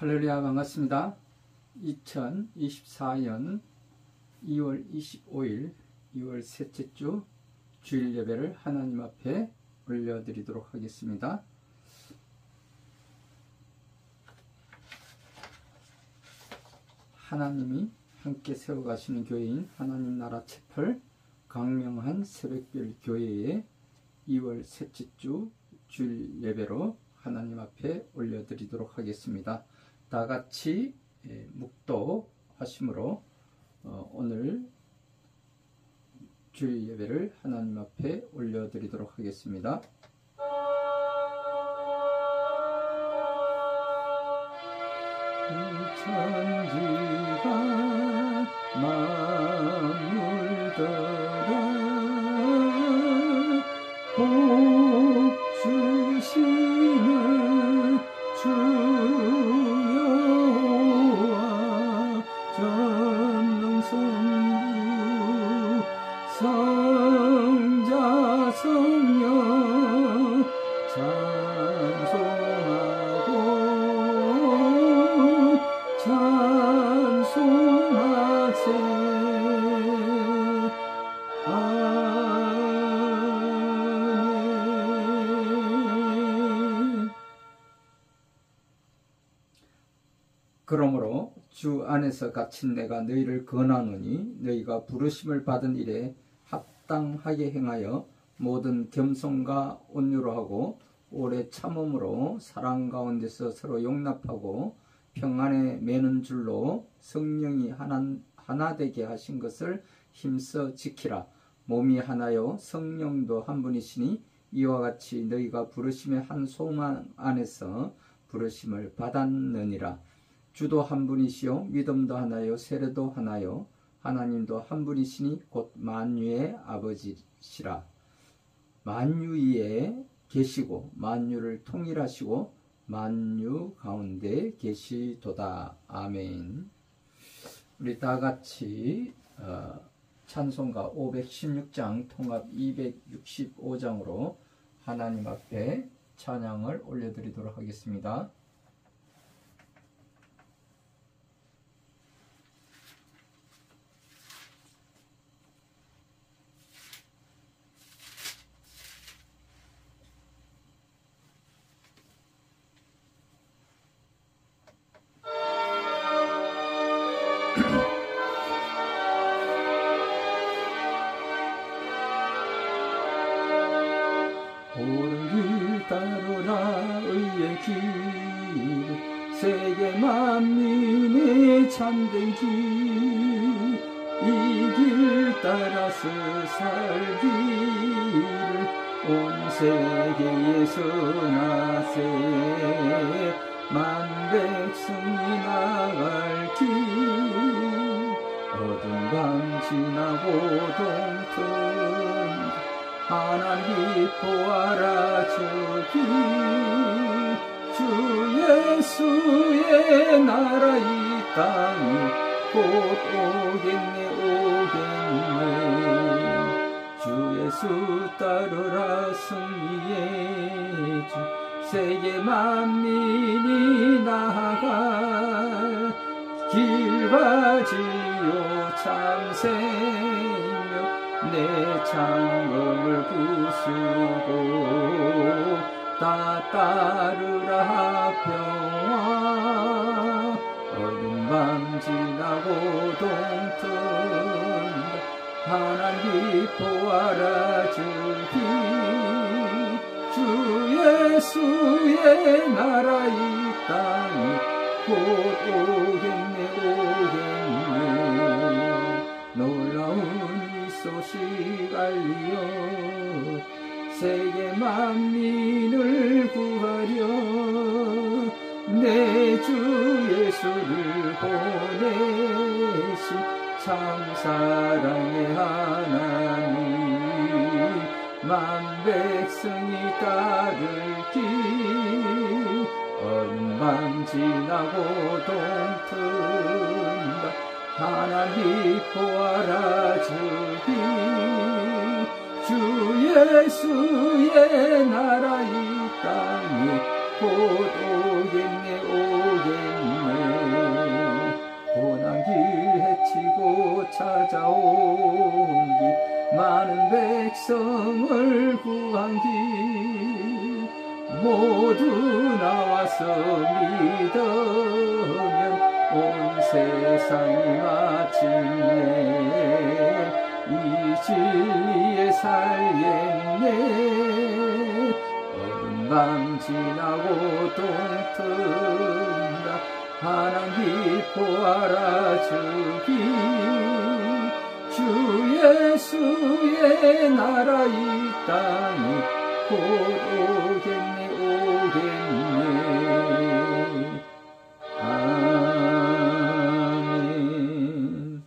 할렐루야, 반갑습니다. 2024년 2월 25일 2월 셋째 주 주일 예배를 하나님 앞에 올려드리도록 하겠습니다. 하나님이 함께 세워가시는 교회인 하나님 나라 채플 강명한 새벽별 교회의 2월 셋째 주 주일 예배로 하나님 앞에 올려드리도록 하겠습니다. 다같이 묵도하심으로 오늘 주일 예배를 하나님 앞에 올려드리도록 하겠습니다. 천지가 만물더라 복 주시는 주 여호와 전능성부 성자 성령 찬송하고 찬송하세. 아멘. 그러므로 주 안에서 갇힌 내가 너희를 권하노니 너희가 부르심을 받은 일에 합당하게 행하여 모든 겸손과 온유로 하고 오래 참음으로 사랑 가운데서 서로 용납하고 평안에 매는 줄로 성령이 하나 되게 하신 것을 힘써 지키라. 몸이 하나요 성령도 한 분이시니 이와 같이 너희가 부르심의 한 소망 안에서 부르심을 받았느니라. 주도 한 분이시요 믿음도 하나요 세례도 하나요 하나님도 한 분이시니 곧 만유의 아버지시라. 만유 위에 계시고 만유를 통일하시고 만유 가운데 계시도다. 아멘. 우리 다같이 찬송가 516장 통합 265장으로 하나님 앞에 찬양을 올려드리도록 하겠습니다. 옳은 길 따르라 의의 길 세계 만민의 참된 길 이 길 따라서 살기를 온 세계에 전하세. 만 백성이 나갈 길 어두운 밤 지나고 동튼 하나님 보아라 저기 주 예수의 나라 이 땅이 곧 오겠네 오겠네. 주 예수 따르라 승리의 주 세계 만민이 나아갈 길과 지요 참생명 내 창검을 부수고 다 따르라 평화 어두운 밤 지나고 동튼 하나님 보아라 저기 주 예수의 나라 이 땅이 곧 오겠네 오겠네. 놀라운 소식 알리어 세계 만민을 구하려 내 주 예수를 보내신 참 사랑의 하나님 만 백성이 따를 길 어두운 밤 지나고 동튼 하나님 보아라 저기 주 예수의 나라 이 땅이 곧 오겠네 오겠네. 믿으면 온 세상이 마침내 이 진리에 살겠네. 어둠밤 지나고 동튼다 하나님 보아라 주기 주 예수의 나라 이 땅에 곧 오겠네 오겠네. 아멘.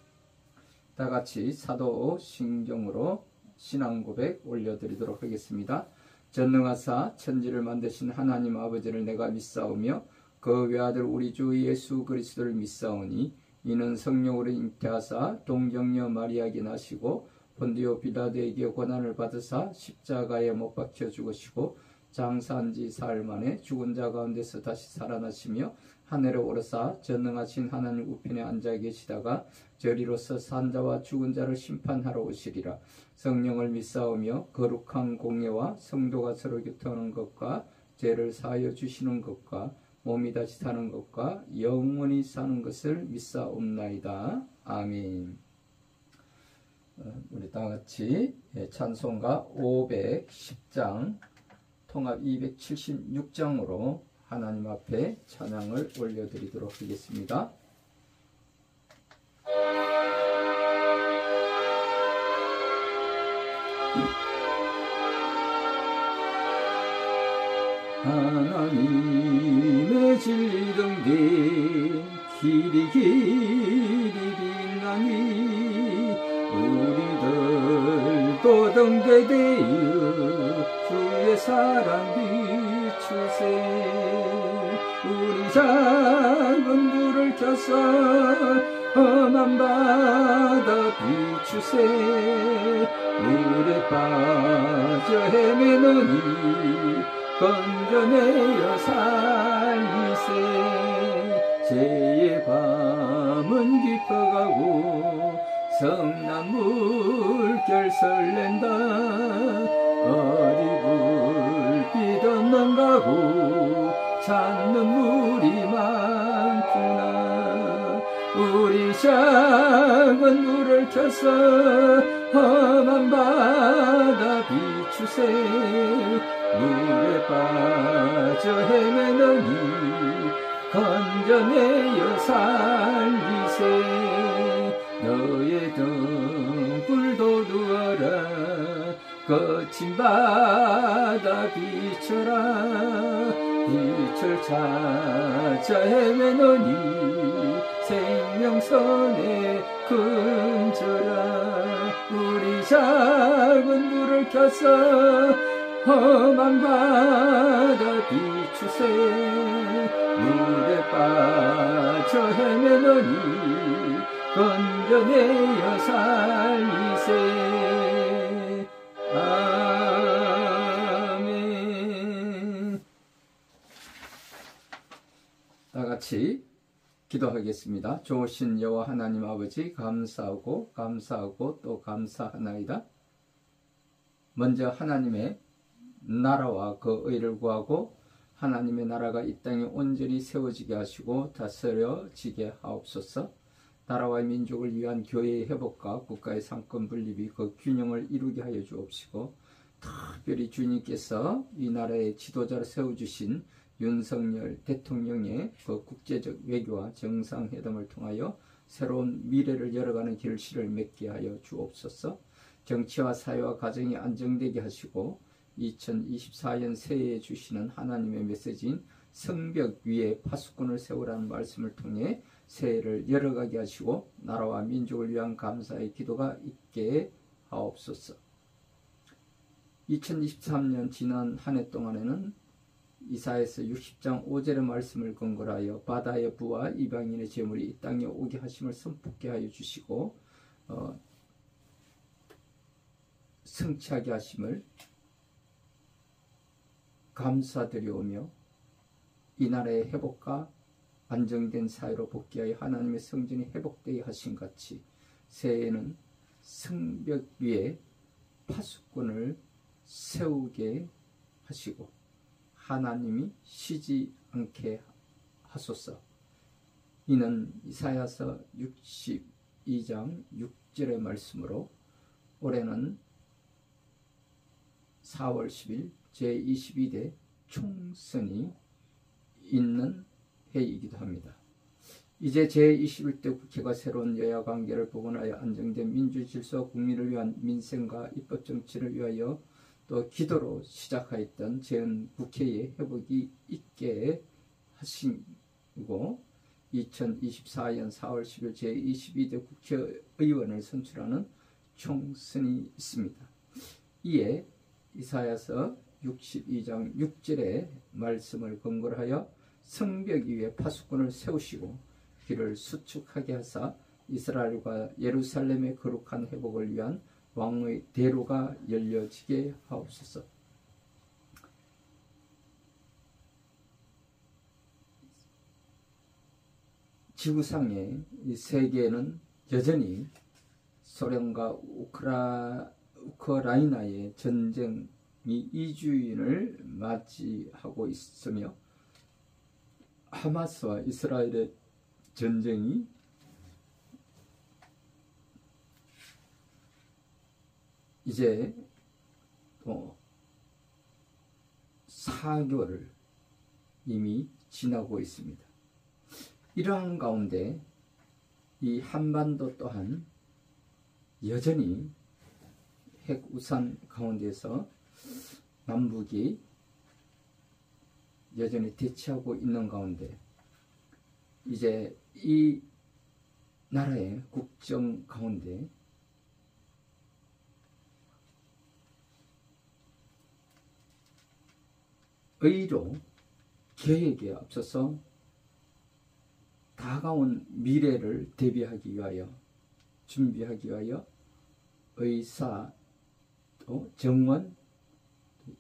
다같이 사도 신경으로 신앙고백 올려드리도록 하겠습니다. 전능하사 천지를 만드신 하나님 아버지를 내가 믿사오며 그 외아들 우리 주 예수 그리스도를 믿사오니 이는 성령으로 잉태하사 동정녀 마리아에게 나시고 본디오 빌라도에게 고난을 받으사 십자가에 못 박혀 죽으시고 장사한 지 사흘 만에 죽은 자 가운데서 다시 살아나시며 하늘에 오르사 전능하신 하나님 우편에 앉아 계시다가 저리로서 산 자와 죽은 자를 심판하러 오시리라. 성령을 믿사오며 거룩한 공예와 성도가 서로 교통하는 것과 죄를 사하여 주시는 것과 몸이 다시 사는 것과 영원히 사는 것을 믿사옵나이다. 아멘. 우리 다같이 찬송가 510장 통합 276장으로 하나님 앞에 찬양을 올려드리도록 하겠습니다. 하나님의 진리 등대 길이 빛나니 우리들도 등대되어 주의 사랑 비추세. 우리 작은 불을 켜서 험한 바다 비추세. 물에 빠져 헤매느니 건져내어 살리세. 죄의 밤은 깊어가고 성난 물결 설렌다. 어디 불빛 없는 가구 찾는 물이 많구나. 우리 작은 불을 켜서 험한 바다 비추세. 물에 빠져 헤매느니 건져내어 살리세. 너의 등불도 누워라. 거친 바다 비춰라. 빛을 찾아 헤매느니 생명선에 근처라. 우리 작은 불을 켜서 험한 바다 비추세. 물에 빠져 헤매느니 건져내어 살리세. 아멘. 다같이 기도하겠습니다. 좋으신 여호와 하나님 아버지, 감사하고 또 감사하나이다. 먼저 하나님의 나라와 그 의를 구하고 하나님의 나라가 이 땅에 온전히 세워지게 하시고 다스려지게 하옵소서. 나라와 민족을 위한 교회의 회복과 국가의 상권 분립이 그 균형을 이루게 하여 주옵시고, 특별히 주님께서 이 나라의 지도자를 세워주신 윤석열 대통령의 그 국제적 외교와 정상회담을 통하여 새로운 미래를 열어가는 결실을 맺게 하여 주옵소서. 정치와 사회와 가정이 안정되게 하시고 2024년 새해에 주시는 하나님의 메시지인 성벽 위에 파수꾼을 세우라는 말씀을 통해 새해를 열어가게 하시고 나라와 민족을 위한 감사의 기도가 있게 하옵소서. 2023년 지난 한 해 동안에는 이사야서 60장 5절의 말씀을 근거로 하여 바다의 부와 이방인의 재물이 이 땅에 오게 하심을 선포케 하여 주시고 성취하게 하심을 감사드리오며 이 나라의 회복과 안정된 사회로 복귀하여 하나님의 성전이 회복되게 하신 같이 새해에는 성벽 위에 파수꾼을 세우게 하시고 하나님이 쉬지 않게 하소서. 이는 이사야서 62장 6절의 말씀으로 올해는 4월 10일 제22대 총선이 있는 해이기도 합니다. 이제 제21대 국회가 새로운 여야 관계를 복원하여 안정된 민주질서, 국민을 위한 민생과 입법정치를 위하여 또 기도로 시작하였던 전 국회의 회복이 있게 하시고 2024년 4월 10일 제22대 국회의원을 선출하는 총선이 있습니다. 이에 이사야서 62장 6절의 말씀을 근거로 하여 성벽 위에 파수꾼을 세우시고 길을 수축하게 하사 이스라엘과 예루살렘의 거룩한 회복을 위한 왕의 대로가 열려지게 하옵소서. 지구상의 세계는 여전히 소련과 우크라이나의 전쟁이 2주년을 맞이하고 있으며 하마스와 이스라엘의 전쟁이 이제 또 4개월을 이미 지나고 있습니다. 이러한 가운데 이 한반도 또한 여전히 핵우산 가운데서 남북이 여전히 대치하고 있는 가운데 이제 이 나라의 국정 가운데 의로 계획에 앞서서 다가온 미래를 대비하기 위하여 준비하기 위하여 의사 또 정원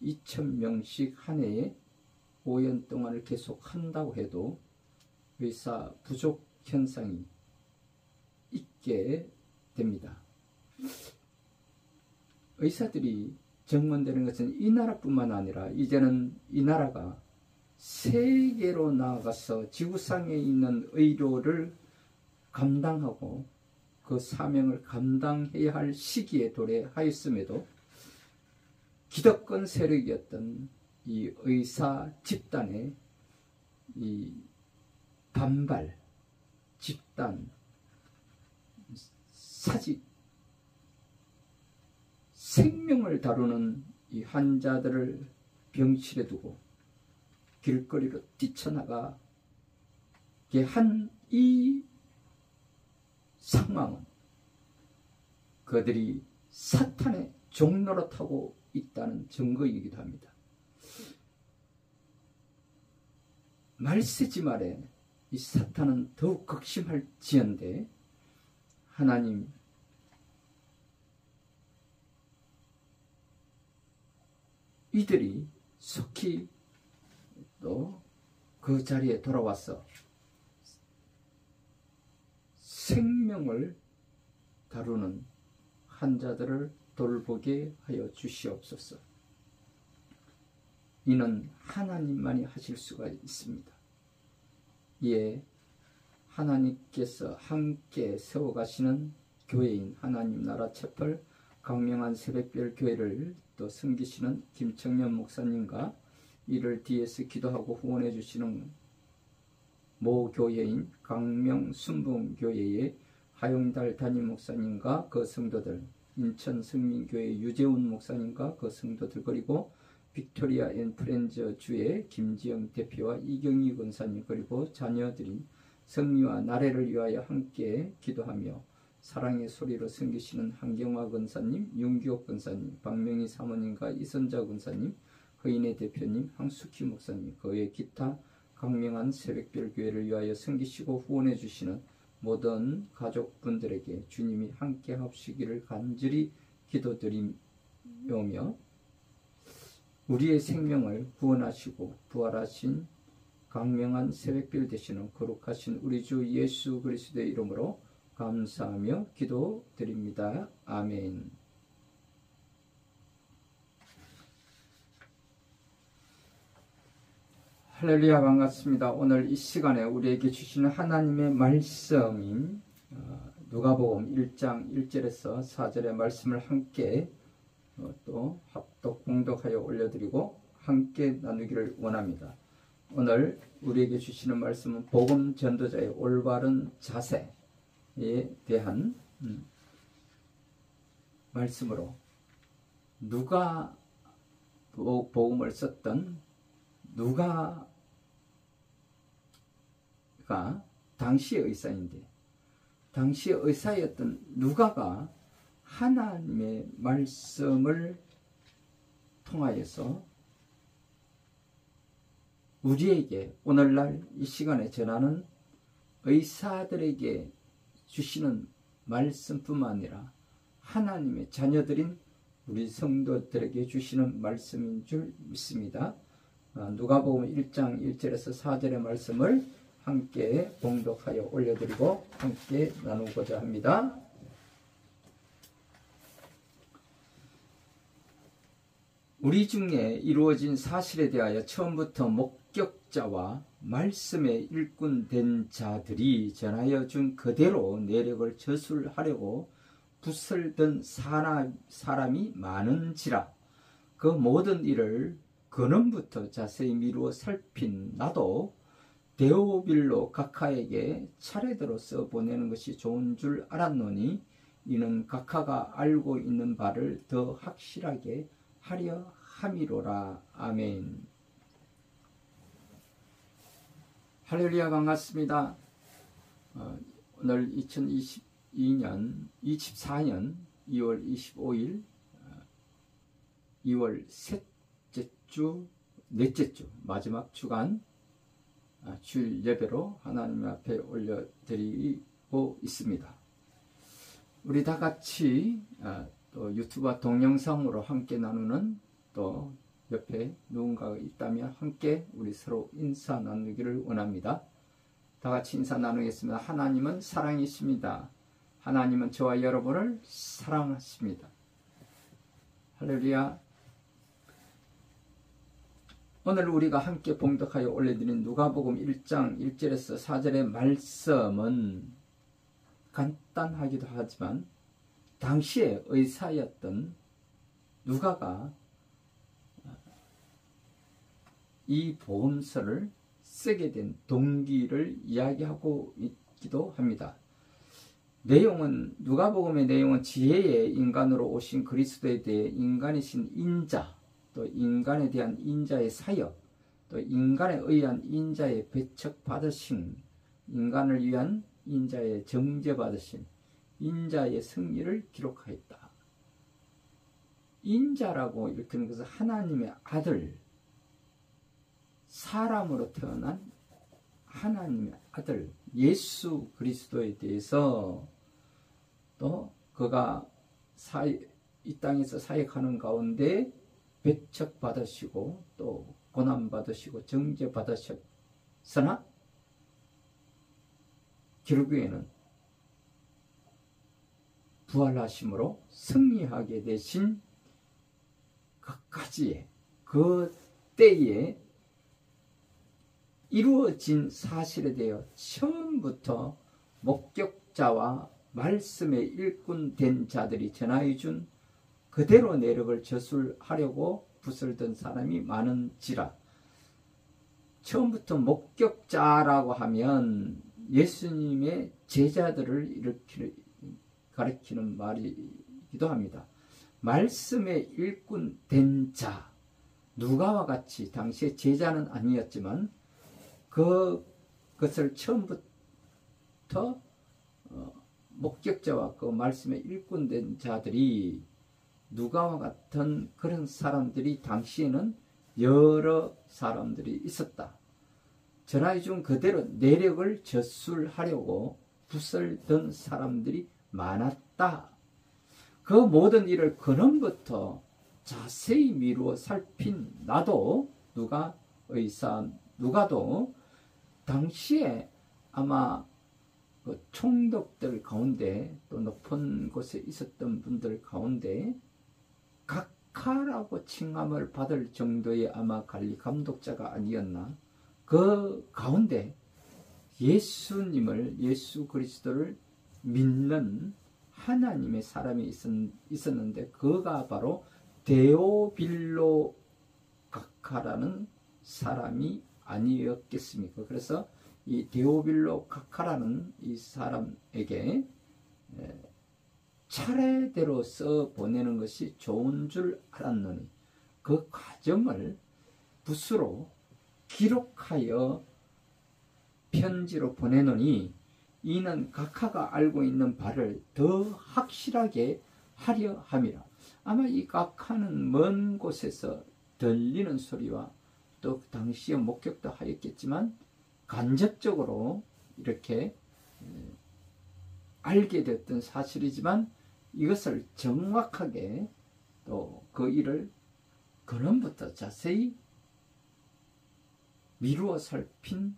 2,000명씩 한 해에 5년 동안을 계속 한다고 해도 의사 부족 현상이 있게 됩니다. 의사들이 정원되는 것은 이 나라뿐만 아니라 이제는 이 나라가 세계로 나아가서 지구상에 있는 의료를 감당하고 그 사명을 감당해야 할 시기에 도래하였음에도 기득권 세력이었던 이 의사 집단의 이 반발, 집단, 사직, 생명을 다루는 이 환자들을 병실에 두고 길거리로 뛰쳐나가게 한 이 상황은 그들이 사탄의 종노릇하고 있다는 증거이기도 합니다. 말세지 말에 이 사탄은 더욱 극심할지언데 하나님 이들이 속히 또 그 자리에 돌아와서 생명을 다루는 환자들을 돌보게 하여 주시옵소서. 이는 하나님만이 하실 수가 있습니다. 이에 하나님께서 함께 세워가시는 교회인 하나님 나라 채플 강명한 새벽별 교회를 또 섬기시는 김청년 목사님과 이를 뒤에서 기도하고 후원해 주시는 모 교회인 강명 순봉교회의 하용달 담임 목사님과 그 성도들, 인천 성민교회 유재훈 목사님과 그 성도들, 그리고 빅토리아 앤 프렌즈 주의 김지영 대표와 이경희 권사님, 그리고 자녀들인 성리와 나래를 위하여 함께 기도하며 사랑의 소리로 섬기시는 한경화 권사님, 윤기옥 권사님, 박명희 사모님과 이선자 권사님, 허인의 대표님, 황숙희 목사님, 그의 기타 강명한 새벽별 교회를 위하여 섬기시고 후원해 주시는 모든 가족분들에게 주님이 함께 하시기를 간절히 기도드리며 우리의 생명을 구원하시고 부활하신 강명한 새벽별 되시는 거룩하신 우리 주 예수 그리스도의 이름으로 감사하며 기도드립니다. 아멘. 할렐루야, 반갑습니다. 오늘 이 시간에 우리에게 주시는 하나님의 말씀인 누가복음 1장 1절에서 4절의 말씀을 함께 또 합독 봉독하여 올려드리고 함께 나누기를 원합니다. 오늘 우리에게 주시는 말씀은 복음 전도자의 올바른 자세에 대한 말씀으로, 누가 복음을 썼던 누가가 당시의 의사인데, 당시의 의사였던 누가가 하나님의 말씀을 통하여서 우리에게 오늘날 이 시간에 전하는 의사들에게 주시는 말씀뿐만 아니라 하나님의 자녀들인 우리 성도들에게 주시는 말씀인 줄 믿습니다. 누가복음 1장 1절에서 4절의 말씀을 함께 봉독하여 올려드리고 함께 나누고자 합니다. 우리 중에 이루어진 사실에 대하여 처음부터 목격자와 말씀의 일꾼 된 자들이 전하여 준 그대로 내력을 저술하려고 붙들던 사람이 많은지라, 그 모든 일을 근원부터 자세히 미루어 살핀 나도 데오빌로 각하에게 차례대로 써보내는 것이 좋은 줄 알았노니, 이는 각하가 알고 있는 바를 더 확실하게 하려 함이로라. 아멘. 할렐루야, 반갑습니다. 오늘 2024년 2월 25일 2월 셋째 주, 넷째 주, 마지막 주간 주일 예배로 하나님 앞에 올려드리고 있습니다. 우리 다 같이 또 유튜브 동영상으로 함께 나누는, 또 옆에 누군가가 있다면 함께 우리 서로 인사 나누기를 원합니다. 다 같이 인사 나누겠습니다. 하나님은 사랑이십니다. 하나님은 저와 여러분을 사랑하십니다. 할렐루야. 오늘 우리가 함께 봉독하여 올려드린 누가복음 1장 1절에서 4절의 말씀은 간단하기도 하지만 당시의 의사였던 누가가 이 복음서를 쓰게 된 동기를 이야기하고 있기도 합니다. 내용은, 누가복음의 내용은 지혜의 인간으로 오신 그리스도에 대해 인간이신 인자, 또 인간에 대한 인자의 사역, 또 인간에 의한 인자의 배척받으심, 인간을 위한 인자의 정죄받으심, 인자의 승리를 기록하였다. 인자라고 일컫는 것은 하나님의 아들, 사람으로 태어난 하나님의 아들 예수 그리스도에 대해서, 또 그가 이 땅에서 사역하는 가운데 배척받으시고 또 고난받으시고 정죄받으셨으나 결국에는 부활하심으로 승리하게 되신 그까지의 그 때에 이루어진 사실에 대해 처음부터 목격자와 말씀의 일꾼 된 자들이 전하여준 그대로 내력을 저술하려고 붙들던 사람이 많은지라. 처음부터 목격자라고 하면 예수님의 제자들을 가리키는 말이기도 합니다. 말씀의 일꾼 된 자, 누가와 같이 당시에 제자는 아니었지만 그것을 처음부터 목격자와 그 말씀의 일꾼 된 자들이, 누가와 같은 그런 사람들이 당시에는 여러 사람들이 있었다. 전하여준 그대로 내력을 저술하려고 붙들던 사람들이 많았다. 그 모든 일을 근원부터 자세히 미루어 살핀 나도, 누가도 당시에 아마 그 총독들 가운데, 또 높은 곳에 있었던 분들 가운데 각하라고 칭함을 받을 정도의 아마 관리 감독자가 아니었나 그 가운데 예수님을, 예수 그리스도를 믿는 하나님의 사람이 있었는데 그가 바로 데오빌로 각하라는 사람이 아니었겠습니까? 그래서 이 데오빌로 각하라는 이 사람에게 차례대로 써 보내는 것이 좋은 줄 알았노니 그 과정을 붓으로 기록하여 편지로 보내노니 이는 각하가 알고 있는 바를 더 확실하게 하려 함이라. 아마 이 각하는 먼 곳에서 들리는 소리와 또 당시에 목격도 하였겠지만 간접적으로 이렇게 알게 됐던 사실이지만 이것을 정확하게 또 그 일을 근원부터 자세히 미루어 살핀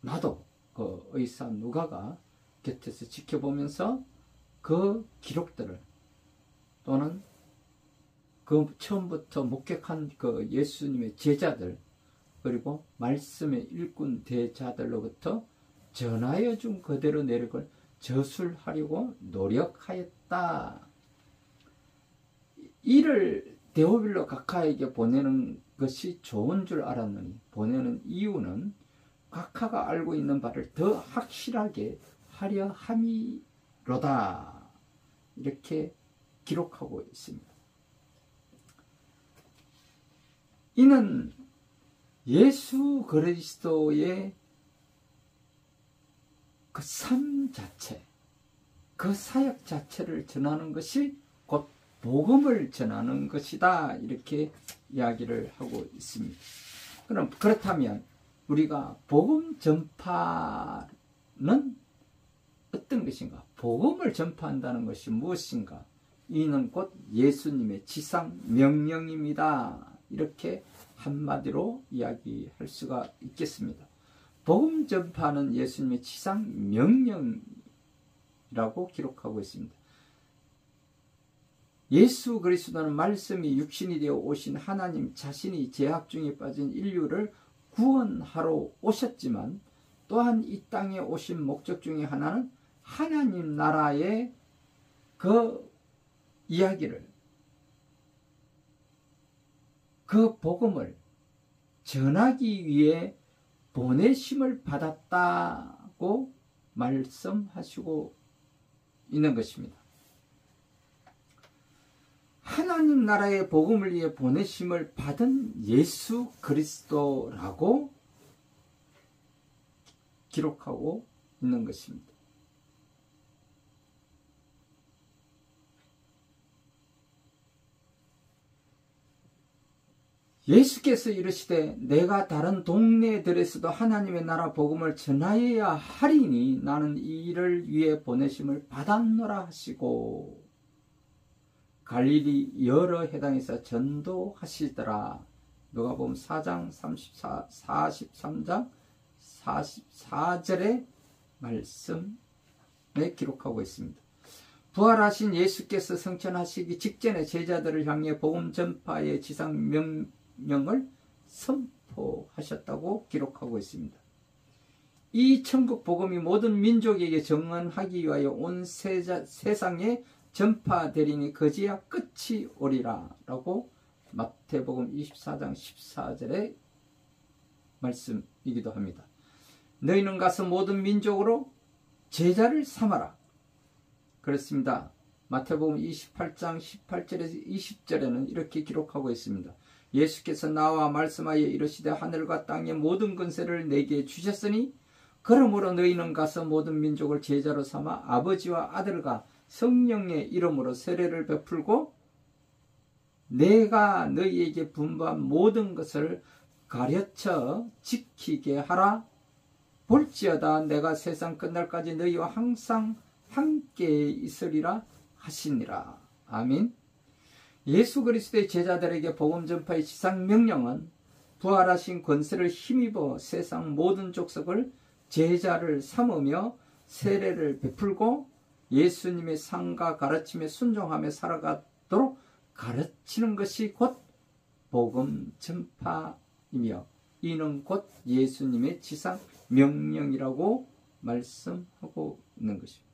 나도 그 의사 누가가 곁에서 지켜보면서 그 기록들을 또는 그 처음부터 목격한 그 예수님의 제자들 그리고 말씀의 일꾼 대자들로부터 전하여 준 그대로 내력을 저술하려고 노력하였다. 이를 데오빌로 각하에게 보내는 것이 좋은 줄 알았노니 보내는 이유는 각하가 알고 있는 바를 더 확실하게 하려 함이로다. 이렇게 기록하고 있습니다. 이는 예수 그리스도의 그 삶 자체, 그 사역 자체를 전하는 것이 곧 복음을 전하는 것이다. 이렇게 이야기를 하고 있습니다. 그럼 그렇다면 우리가 복음 전파는 어떤 것인가? 복음을 전파한다는 것이 무엇인가? 이는 곧 예수님의 지상 명령입니다. 이렇게 한마디로 이야기할 수가 있겠습니다. 복음 전파는 예수님의 지상 명령이라고 기록하고 있습니다. 예수 그리스도는 말씀이 육신이 되어 오신 하나님 자신이 죄악 중에 빠진 인류를 구원하러 오셨지만 또한 이 땅에 오신 목적 중에 하나는 하나님 나라의 그 이야기를, 그 복음을 전하기 위해 보내심을 받았다고 말씀하시고 있는 것입니다. 하나님 나라의 복음을 위해 보내심을 받은 예수 그리스도라고 기록하고 있는 것입니다. 예수께서 이르시되 내가 다른 동네들에서도 하나님의 나라 복음을 전하여야 하리니 나는 이 일을 위해 보내심을 받았노라 하시고 갈릴리 여러 해당에서 전도하시더라. 누가복음 4장 43장 44절의 말씀에 기록하고 있습니다. 부활하신 예수께서 성천하시기 직전에 제자들을 향해 복음 전파의 지상 명령을 선포하셨다고 기록하고 있습니다. 이 천국 복음이 모든 민족에게 정언하기 위하여 온 세상에 전파되리니 그제야 끝이 오리라 라고 마태복음 24장 14절의 말씀이기도 합니다. 너희는 가서 모든 민족으로 제자를 삼아라. 그렇습니다. 마태복음 28장 18절에서 20절에는 이렇게 기록하고 있습니다. 예수께서 나와 말씀하여 이르시되 하늘과 땅의 모든 권세를 내게 주셨으니 그러므로 너희는 가서 모든 민족을 제자로 삼아 아버지와 아들과 성령의 이름으로 세례를 베풀고 내가 너희에게 분부한 모든 것을 가르쳐 지키게 하라. 볼지어다 내가 세상 끝날까지 너희와 항상 함께 있으리라 하시니라. 아멘. 예수 그리스도의 제자들에게 복음 전파의 지상 명령은 부활하신 권세를 힘입어 세상 모든 족속을 제자를 삼으며 세례를 베풀고 예수님의 상과 가르침에 순종하며 살아가도록 가르치는 것이 곧 복음 전파이며 이는 곧 예수님의 지상 명령이라고 말씀하고 있는 것입니다.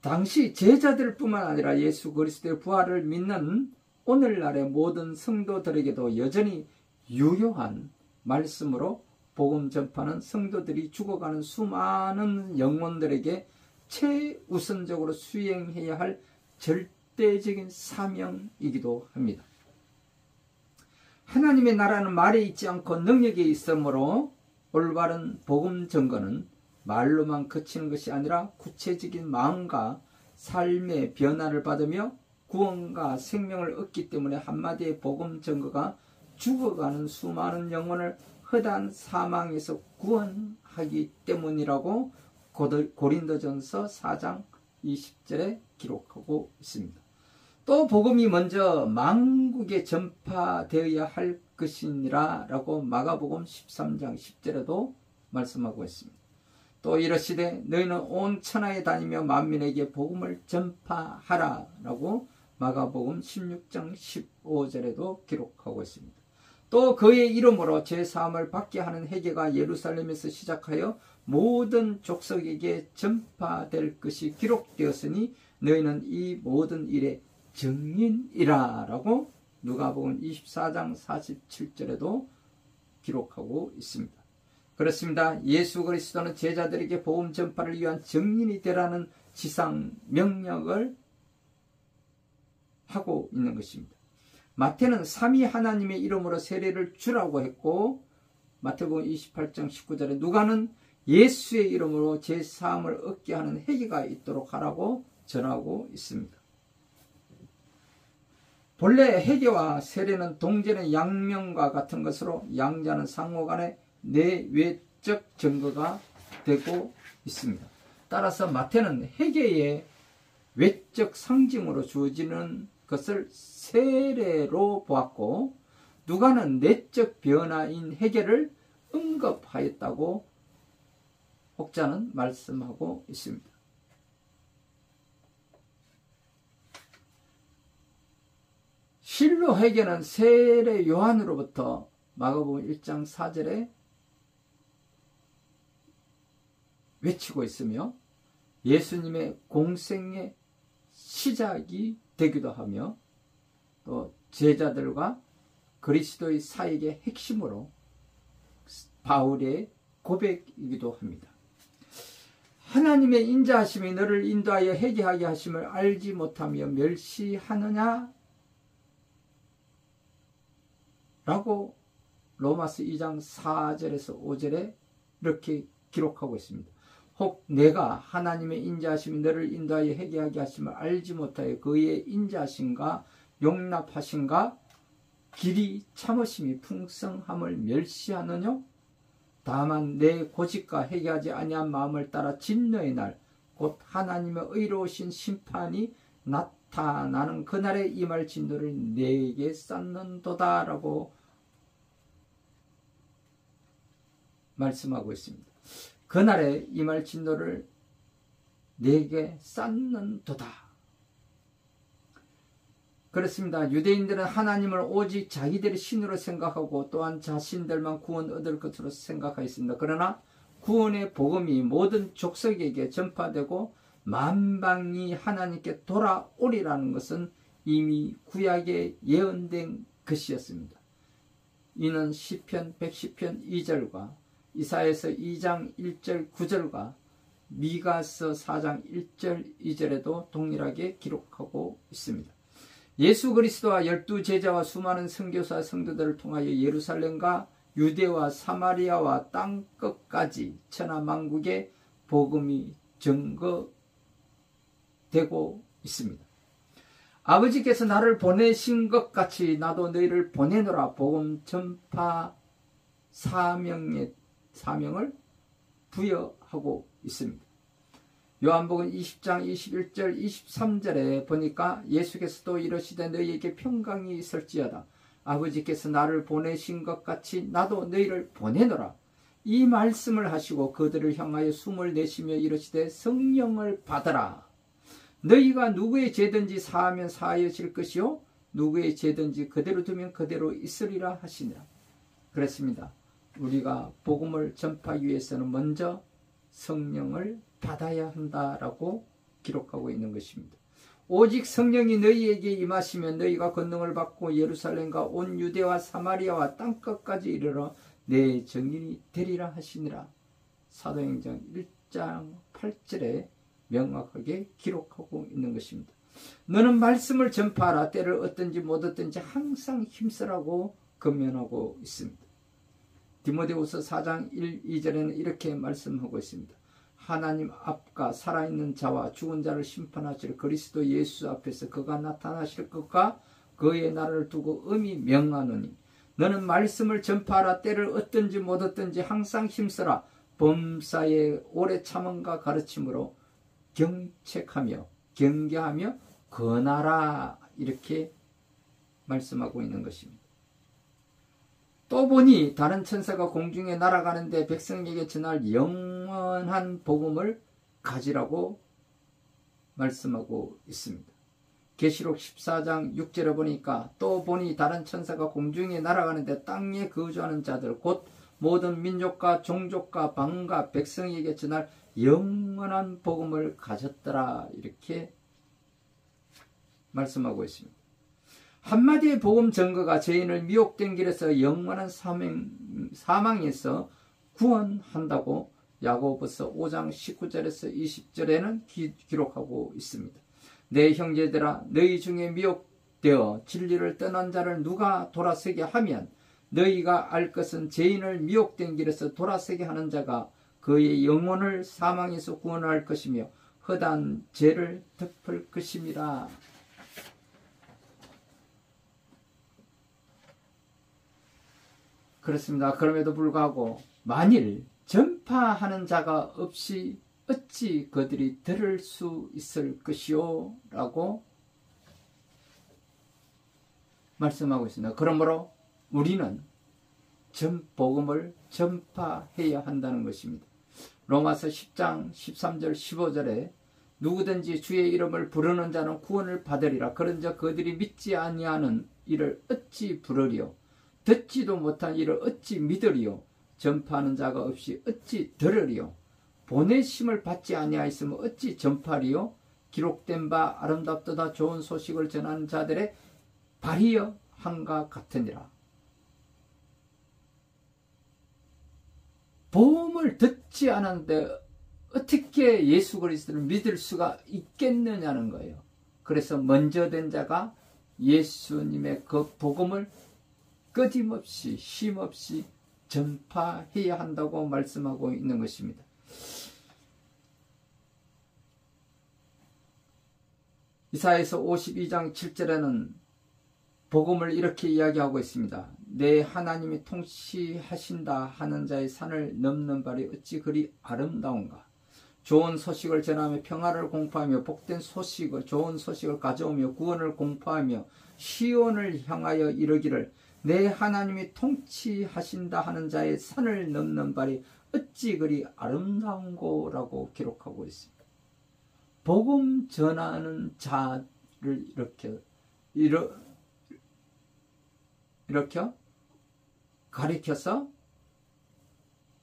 당시 제자들뿐만 아니라 예수 그리스도의 부활을 믿는 오늘날의 모든 성도들에게도 여전히 유효한 말씀으로 복음 전파는 성도들이 죽어가는 수많은 영혼들에게 최우선적으로 수행해야 할 절대적인 사명이기도 합니다. 하나님의 나라는 말에 있지 않고 능력에 있으므로 올바른 복음 전거는 말로만 그치는 것이 아니라 구체적인 마음과 삶의 변화를 받으며 구원과 생명을 얻기 때문에 한마디의 복음 전거가 죽어가는 수많은 영혼을 허다한 사망에서 구원하기 때문이라고 고린도전서 4장 20절에 기록하고 있습니다. 또 복음이 먼저 만국에 전파되어야 할 것이니라 라고 마가복음 13장 10절에도 말씀하고 있습니다. 또 이르시되 너희는 온 천하에 다니며 만민에게 복음을 전파하라 라고 마가복음 16장 15절에도 기록하고 있습니다. 또 그의 이름으로 제사함을 받게 하는 회개가 예루살렘에서 시작하여 모든 족속에게 전파될 것이 기록되었으니 너희는 이 모든 일의 증인이라 라고 누가복음 24장 47절에도 기록하고 있습니다. 그렇습니다. 예수 그리스도는 제자들에게 복음 전파를 위한 증인이 되라는 지상 명령을 하고 있는 것입니다. 마태는 삼위 하나님의 이름으로 세례를 주라고 했고 마태복음 28장 19절에 누가는 예수의 이름으로 제사함을 얻게 하는 회개가 있도록 하라고 전하고 있습니다. 본래 회개와 세례는 동전의 양면과 같은 것으로 양자는 상호간의 내외적 증거가 되고 있습니다. 따라서 마태는 회개의 외적 상징으로 주어지는 것을 세례로 보았고 누가는 내적 변화인 회개를 언급하였다고 혹자는 말씀하고 있습니다. 실로 회개는 세례 요한으로부터 마가복음 1장 4절에 외치고 있으며 예수님의 공생의 시작이 되기도 하며 또 제자들과 그리스도의 사역의 핵심으로 바울의 고백이기도 합니다. 하나님의 인자하심이 너를 인도하여 회개하게 하심을 알지 못하며 멸시하느냐? 라고 로마서 2장 4절에서 5절에 이렇게 기록하고 있습니다. 혹 내가 하나님의 인자하심이 너를 인도하여 회개하게 하심을 알지 못하여 그의 인자하심과 용납하심과 길이 참으심이 풍성함을 멸시하느냐? 다만 내 고집과 회개하지 아니한 마음을 따라 진노의 날 곧 하나님의 의로우신 심판이 나타나는 그날에 임할 진노를 내게 쌓는도다 라고 말씀하고 있습니다. 그날에 임할 진노를 내게 쌓는도다. 그렇습니다. 유대인들은 하나님을 오직 자기들의 신으로 생각하고 또한 자신들만 구원 얻을 것으로 생각하였습니다. 그러나 구원의 복음이 모든 족속에게 전파되고 만방이 하나님께 돌아오리라는 것은 이미 구약에 예언된 것이었습니다. 이는 시편 110편 2절과 이사야서 2장 1절 9절과 미가서 4장 1절 2절에도 동일하게 기록하고 있습니다. 예수 그리스도와 12제자와 수많은 선교사 성도들을 통하여 예루살렘과 유대와 사마리아와 땅끝까지 천하만국에 복음이 전거되고 있습니다. 아버지께서 나를 보내신 것 같이 나도 너희를 보내노라. 복음 전파 사명을 부여하고 있습니다. 요한복음 20장 21절 23절에 보니까 예수께서도 이르시되 너희에게 평강이 있을지어다. 아버지께서 나를 보내신 것 같이 나도 너희를 보내노라. 이 말씀을 하시고 그들을 향하여 숨을 내쉬며 이르시되 성령을 받으라. 너희가 누구의 죄든지 사하면 사하여질 것이요 누구의 죄든지 그대로 두면 그대로 있으리라 하시니라. 그렇습니다. 우리가 복음을 전파하기 위해서는 먼저 성령을 받아야 한다라고 기록하고 있는 것입니다. 오직 성령이 너희에게 임하시면 너희가 권능을 받고 예루살렘과 온 유대와 사마리아와 땅끝까지 이르러 내 증인이 되리라 하시니라. 사도행전 1장 8절에 명확하게 기록하고 있는 것입니다. 너는 말씀을 전파하라. 때를 얻든지 못 얻든지 항상 힘쓰라고 권면하고 있습니다. 디모데후서 4장 1, 2절에는 이렇게 말씀하고 있습니다. 하나님 앞과 살아있는 자와 죽은 자를 심판하실 그리스도 예수 앞에서 그가 나타나실 것과 그의 날을 두고 음이 명하노니 너는 말씀을 전파하라. 때를 얻든지 못 얻든지 항상 힘쓰라. 범사에 오래 참음과 가르침으로 경책하며 경계하며 권하라. 이렇게 말씀하고 있는 것입니다. 또 보니 다른 천사가 공중에 날아가는데 백성에게 전할 영원한 복음을 가지라고 말씀하고 있습니다. 계시록 14장 6절에 보니까 또 보니 다른 천사가 공중에 날아가는데 땅에 거주하는 자들 곧 모든 민족과 종족과 방언과 백성에게 전할 영원한 복음을 가졌더라. 이렇게 말씀하고 있습니다. 한마디의 복음 전거가 죄인을 미혹된 길에서 영원한 사망에서 구원한다고 야고보서 5장 19절에서 20절에는 기록하고 있습니다. 내 형제들아 너희 중에 미혹되어 진리를 떠난 자를 누가 돌아서게 하면 너희가 알 것은 죄인을 미혹된 길에서 돌아서게 하는 자가 그의 영혼을 사망에서 구원할 것이며 허다한 죄를 덮을 것임이라. 그렇습니다. 그럼에도 불구하고 만일 전파하는 자가 없이 어찌 그들이 들을 수 있을 것이요? 라고 말씀하고 있습니다. 그러므로 우리는 복음을 전파해야 한다는 것입니다. 로마서 10장 13절 15절에 누구든지 주의 이름을 부르는 자는 구원을 받으리라. 그런즉 그들이 믿지 아니하는 이를 어찌 부르리요? 듣지도 못한 이를 어찌 믿으리요? 전파하는 자가 없이 어찌 들으리요? 보내심을 받지 아니하였으면 어찌 전파리요? 기록된 바 아름답도다 좋은 소식을 전하는 자들의 발이여 한과 같으니라. 복음을 듣지 않았는데 어떻게 예수 그리스도를 믿을 수가 있겠느냐는 거예요. 그래서 먼저 된 자가 예수님의 그 복음을 끊임없이 쉼없이 전파해야 한다고 말씀하고 있는 것입니다. 이사야서 52장 7절에는 복음을 이렇게 이야기하고 있습니다. 내 하나님이 통치하신다 하는 자의 산을 넘는 발이 어찌 그리 아름다운가. 좋은 소식을 전하며 평화를 공포하며 복된 소식을 좋은 소식을 가져오며 구원을 공포하며 시온을 향하여 이르기를 내 하나님이 통치하신다 하는 자의 산을 넘는 발이 어찌 그리 아름다운고라고 기록하고 있습니다. 복음 전하는 자를 이렇게 가리켜서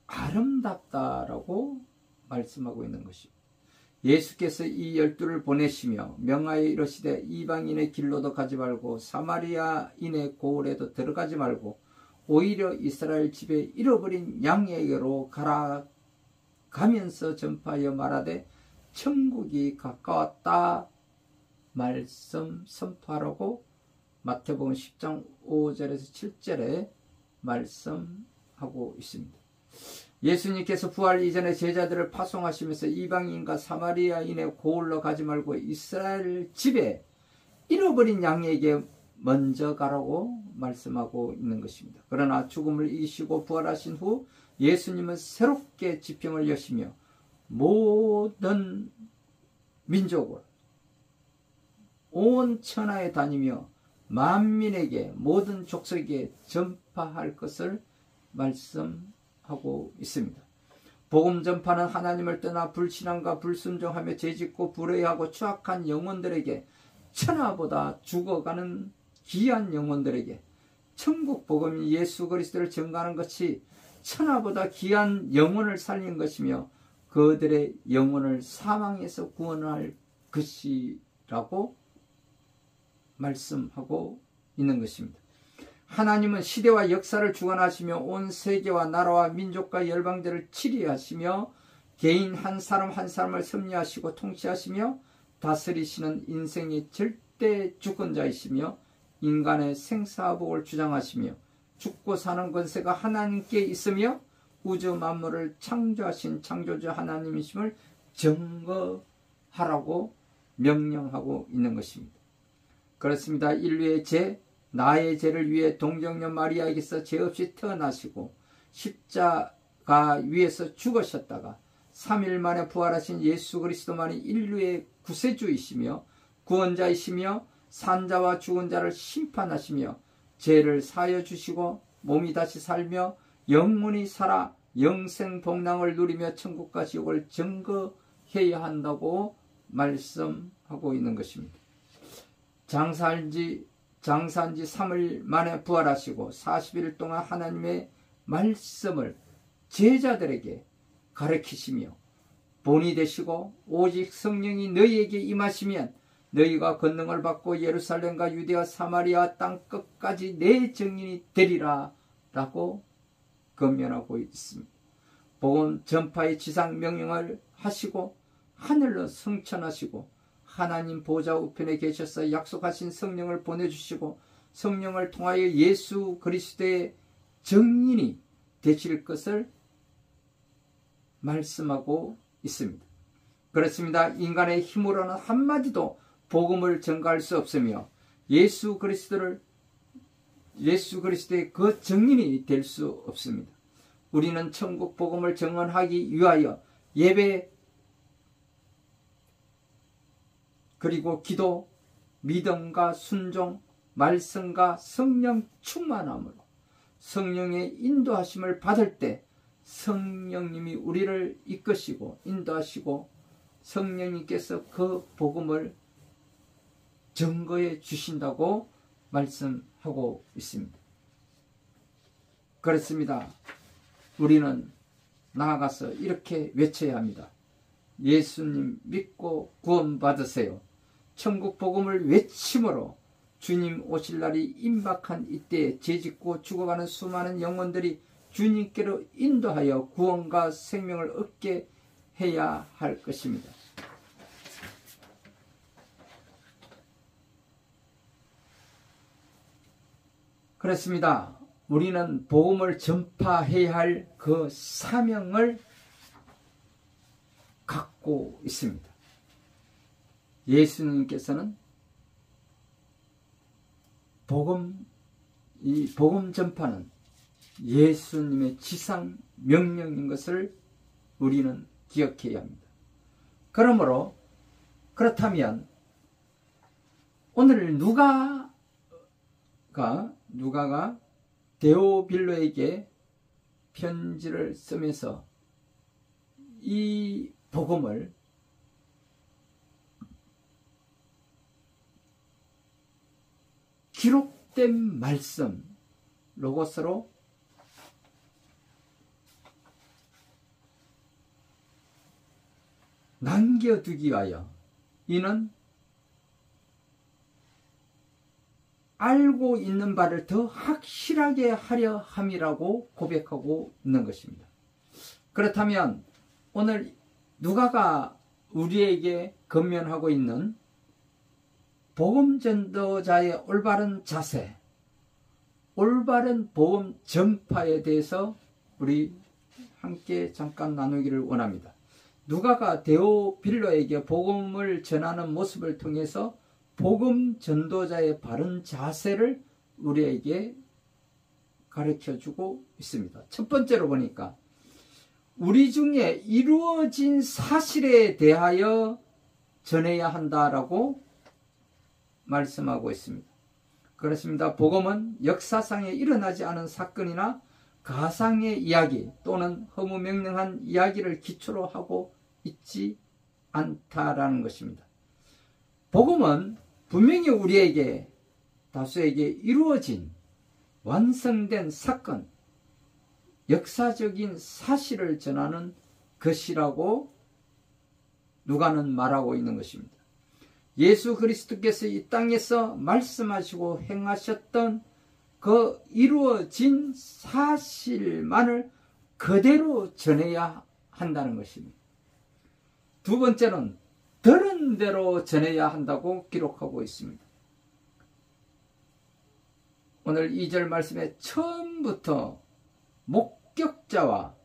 아름답다라고 말씀하고 있는 것입니다. 예수께서 이 12를 보내시며 명하여 이르시되 이방인의 길로도 가지 말고 사마리아인의 고을에도 들어가지 말고 오히려 이스라엘 집에 잃어버린 양에게로 가라 가면서 전파하여 말하되 천국이 가까웠다 말씀 선포하라고 마태복음 10장 5절에서 7절에 말씀하고 있습니다. 예수님께서 부활 이전에 제자들을 파송하시면서 이방인과 사마리아인의 고을로 가지 말고 이스라엘 집에 잃어버린 양에게 먼저 가라고 말씀하고 있는 것입니다. 그러나 죽음을 이기시고 부활하신 후 예수님은 새롭게 지평을 여시며 모든 민족을 온 천하에 다니며 만민에게 모든 족속에게 전파할 것을 말씀하고 있습니다. 복음 전파는 하나님을 떠나 불신앙과 불순종하며 죄짓고 불의하고 추악한 영혼들에게, 천하보다 죽어가는 귀한 영혼들에게 천국 복음이 예수 그리스도를 전가하는 것이 천하보다 귀한 영혼을 살린 것이며 그들의 영혼을 사망에서 구원할 것이라고 말씀하고 있는 것입니다. 하나님은 시대와 역사를 주관하시며 온 세계와 나라와 민족과 열방들을 치리하시며 개인 한 사람 한 사람을 섭리하시고 통치하시며 다스리시는 인생의 절대 주권자이시며 인간의 생사복을 주장하시며 죽고 사는 권세가 하나님께 있으며 우주 만물을 창조하신 창조주 하나님이심을 증거하라고 명령하고 있는 것입니다. 그렇습니다. 인류의 죄, 나의 죄를 위해 동정녀 마리아에게서 죄 없이 태어나시고 십자가 위에서 죽으셨다가 3일 만에 부활하신 예수 그리스도만이 인류의 구세주이시며 구원자이시며 산자와 죽은 자를 심판하시며 죄를 사하여 주시고 몸이 다시 살며 영원히 살아 영생 복락을 누리며 천국과 지옥을 증거해야 한다고 말씀하고 있는 것입니다. 장사한 지 3일 만에 부활하시고 40일 동안 하나님의 말씀을 제자들에게 가르치시며 본이 되시고 오직 성령이 너희에게 임하시면 너희가 권능을 받고 예루살렘과 유대와 사마리아 땅 끝까지 내 증인이 되리라 라고 권면하고 있습니다. 복음 전파의 지상 명령을 하시고 하늘로 승천하시고 하나님 보좌 우편에 계셔서 약속하신 성령을 보내주시고 성령을 통하여 예수 그리스도의 증인이 되실 것을 말씀하고 있습니다. 그렇습니다. 인간의 힘으로는 한마디도 복음을 전가할 수 없으며 예수 그리스도의 그 증인이 될 수 없습니다. 우리는 천국 복음을 증언하기 위하여 예배 그리고 기도, 믿음과 순종, 말씀과 성령 충만함으로 성령의 인도하심을 받을 때 성령님이 우리를 이끄시고 인도하시고 성령님께서 그 복음을 증거해 주신다고 말씀하고 있습니다. 그렇습니다. 우리는 나아가서 이렇게 외쳐야 합니다. 예수님 믿고 구원받으세요. 천국 복음을 외침으로 주님 오실 날이 임박한 이때에 죄짓고 죽어가는 수많은 영혼들이 주님께로 인도하여 구원과 생명을 얻게 해야 할 것입니다. 그렇습니다. 우리는 복음을 전파해야 할 그 사명을 갖고 있습니다. 예수님께서는 이 복음 전파는 예수님의 지상 명령인 것을 우리는 기억해야 합니다. 그러므로 그렇다면 오늘 누가가 데오빌로에게 편지를 쓰면서 이 복음을 기록된 말씀 로고스로 남겨두기 위하여 이는 알고 있는 바를 더 확실하게 하려 함이라고 고백하고 있는 것입니다. 그렇다면 오늘 누가가 우리에게 권면하고 있는 복음 전도자의 올바른 자세, 올바른 복음 전파에 대해서 우리 함께 잠깐 나누기를 원합니다. 누가가 데오빌로에게 복음을 전하는 모습을 통해서 복음 전도자의 바른 자세를 우리에게 가르쳐주고 있습니다. 첫 번째로 보니까 우리 중에 이루어진 사실에 대하여 전해야 한다라고 말씀하고 있습니다. 그렇습니다. 복음은 역사상에 일어나지 않은 사건이나 가상의 이야기 또는 허무맹랑한 이야기를 기초로 하고 있지 않다라는 것입니다. 복음은 분명히 우리에게 다수에게 이루어진 완성된 사건, 역사적인 사실을 전하는 것이라고 누가는 말하고 있는 것입니다. 예수 그리스도께서 이 땅에서 말씀하시고 행하셨던 그 이루어진 사실만을 그대로 전해야 한다는 것입니다. 두 번째는 들은 대로 전해야 한다고 기록하고 있습니다. 오늘 2절 말씀에 처음부터 목격자와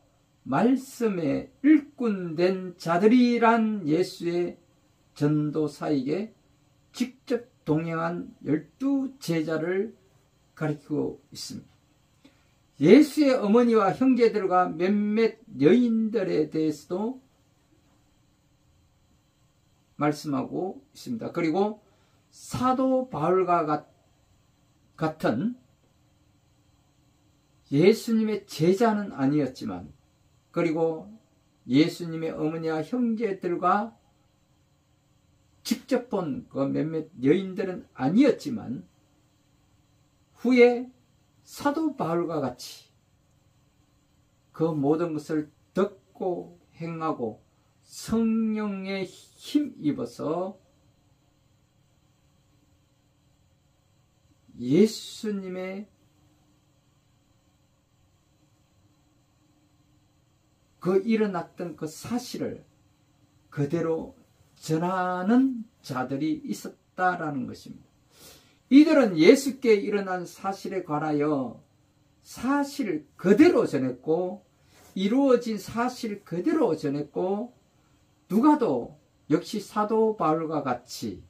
말씀에 일꾼된 자들이란 예수의 전도사에게 직접 동행한 12제자를 가리키고 있습니다. 예수의 어머니와 형제들과 몇몇 여인들에 대해서도 말씀하고 있습니다. 그리고 사도 바울과 같은 예수님의 제자는 아니었지만, 그리고 예수님의 어머니와 형제들과 직접 본 그 몇몇 여인들은 아니었지만, 후에 사도 바울과 같이 그 모든 것을 듣고 행하고 성령에 힘입어서 예수님의 그 일어났던 그 사실을 그대로 전하는 자들이 있었다라는 것입니다. 이들은 예수께 일어난 사실에 관하여 사실을 그대로 전했고, 이루어진 사실 그대로 전했고, 누가도 역시 사도 바울과 같이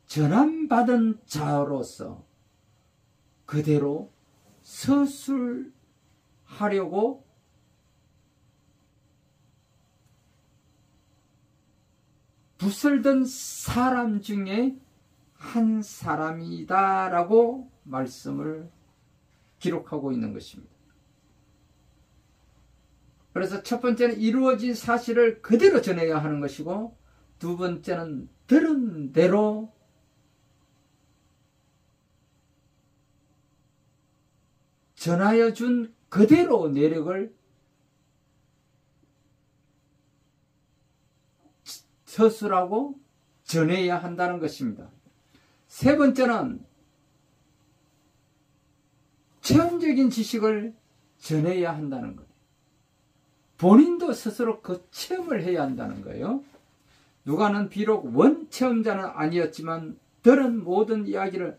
전함받은 자로서 그대로 서술하려고 부설던 사람 중에 한 사람이다라고 말씀을 기록하고 있는 것입니다. 그래서 첫 번째는 이루어진 사실을 그대로 전해야 하는 것이고, 두 번째는 들은 대로 전하여 준 그대로 내력을 서술하고 전해야 한다는 것입니다. 세 번째는 체험적인 지식을 전해야 한다는 거예요. 본인도 스스로 그 체험을 해야 한다는 거예요. 누가는 비록 원체험자는 아니었지만 들은 모든 이야기를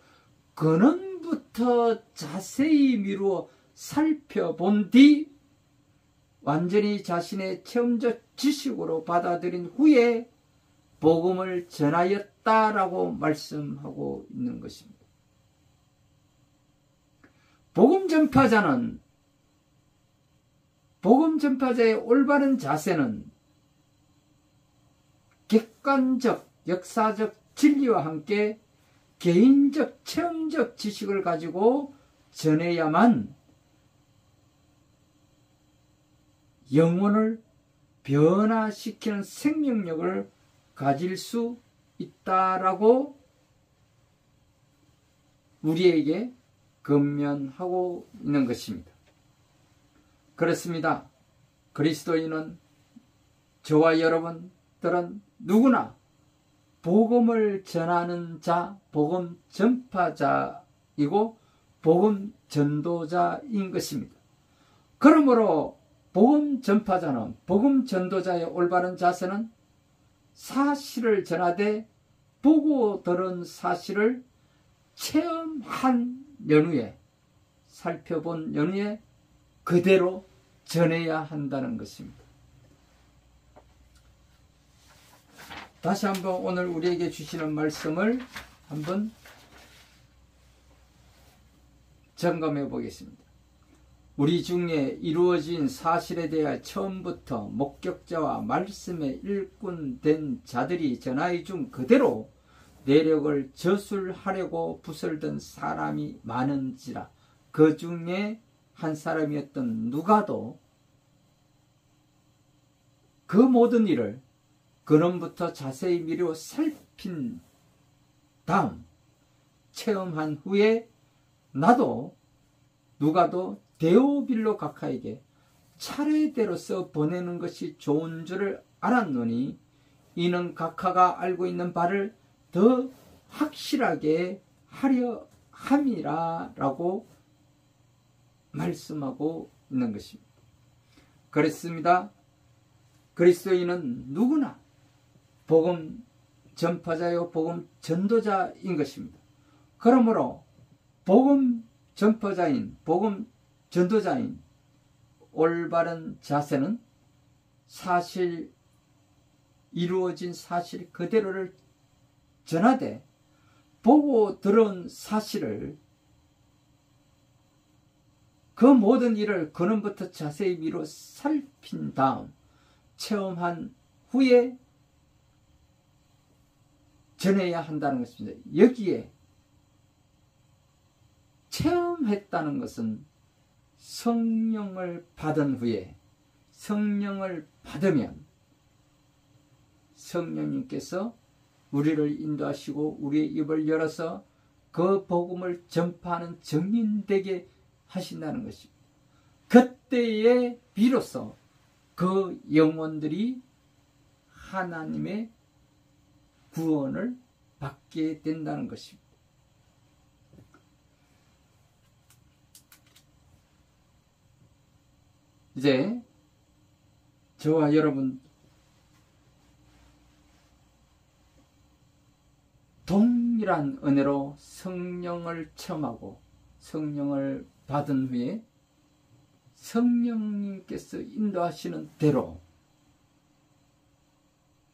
근원부터 자세히 미루어 살펴본 뒤 완전히 자신의 체험적 지식으로 받아들인 후에 복음을 전하였다라고 말씀하고 있는 것입니다. 복음 전파자의 올바른 자세는 객관적, 역사적 진리와 함께 개인적, 체험적 지식을 가지고 전해야만 영혼을 변화시키는 생명력을 가질 수 있다라고 우리에게 권면하고 있는 것입니다. 그렇습니다. 그리스도인은, 저와 여러분들은 누구나 복음을 전하는 자, 복음 전파자이고 복음 전도자인 것입니다. 그러므로 복음 전파자는, 복음 전도자의 올바른 자세는 사실을 전하되 보고 들은 사실을 체험한 연후에, 살펴본 연후에 그대로 전해야 한다는 것입니다. 다시 한번 오늘 우리에게 주시는 말씀을 한번 점검해 보겠습니다. 우리 중에 이루어진 사실에 대하여 처음부터 목격자와 말씀에 일꾼된 자들이 전하여 준 그대로 내력을 저술하려고 부설던 사람이 많은지라 그 중에 한 사람이었던 누가도 그 모든 일을 그놈부터 자세히 미루어 살핀 다음 체험한 후에 나도 누가도 데오빌로 각하에게 차례대로 써 보내는 것이 좋은 줄을 알았노니 이는 각하가 알고 있는 바를 더 확실하게 하려 함이라 라고 말씀하고 있는 것입니다. 그렇습니다. 그리스도인은 누구나 복음 전파자요 복음 전도자인 것입니다. 그러므로 복음 전파자인 복음 전도자인 올바른 자세는 사실 이루어진 사실 그대로를 전하되 보고 들은 사실을 그 모든 일을 그놈부터 자세히 미루어 살핀 다음 체험한 후에 전해야 한다는 것입니다. 여기에 체험했다는 것은 성령을 받은 후에 성령을 받으면 성령님께서 우리를 인도하시고 우리의 입을 열어서 그 복음을 전파하는 증인 되게 하신다는 것입니다. 그때에 비로소 그 영혼들이 하나님의 구원을 받게 된다는 것입니다. 이제 저와 여러분 동일한 은혜로 성령을 체험하고 성령을 받은 후에 성령님께서 인도하시는 대로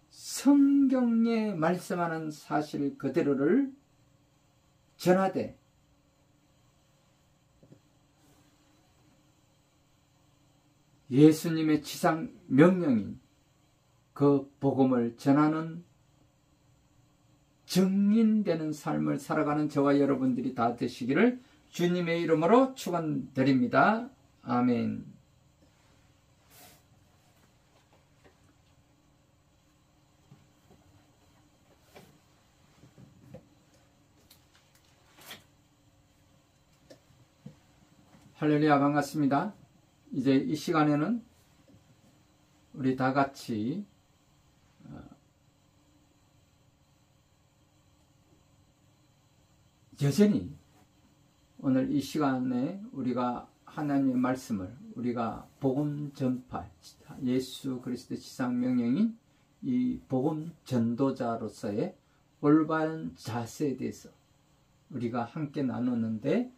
성경에 말씀하는 사실 그대로를 전하되 예수님의 지상 명령인 그 복음을 전하는 증인되는 삶을 살아가는 저와 여러분들이 다 되시기를 주님의 이름으로 축원드립니다. 아멘. 할렐루야, 반갑습니다. 이제 이 시간에는 우리 다 같이 여전히 오늘 이 시간에 우리가 하나님의 말씀을 우리가 복음 전파 예수 그리스도 지상 명령인 이 복음 전도자로서의 올바른 자세에 대해서 우리가 함께 나누는데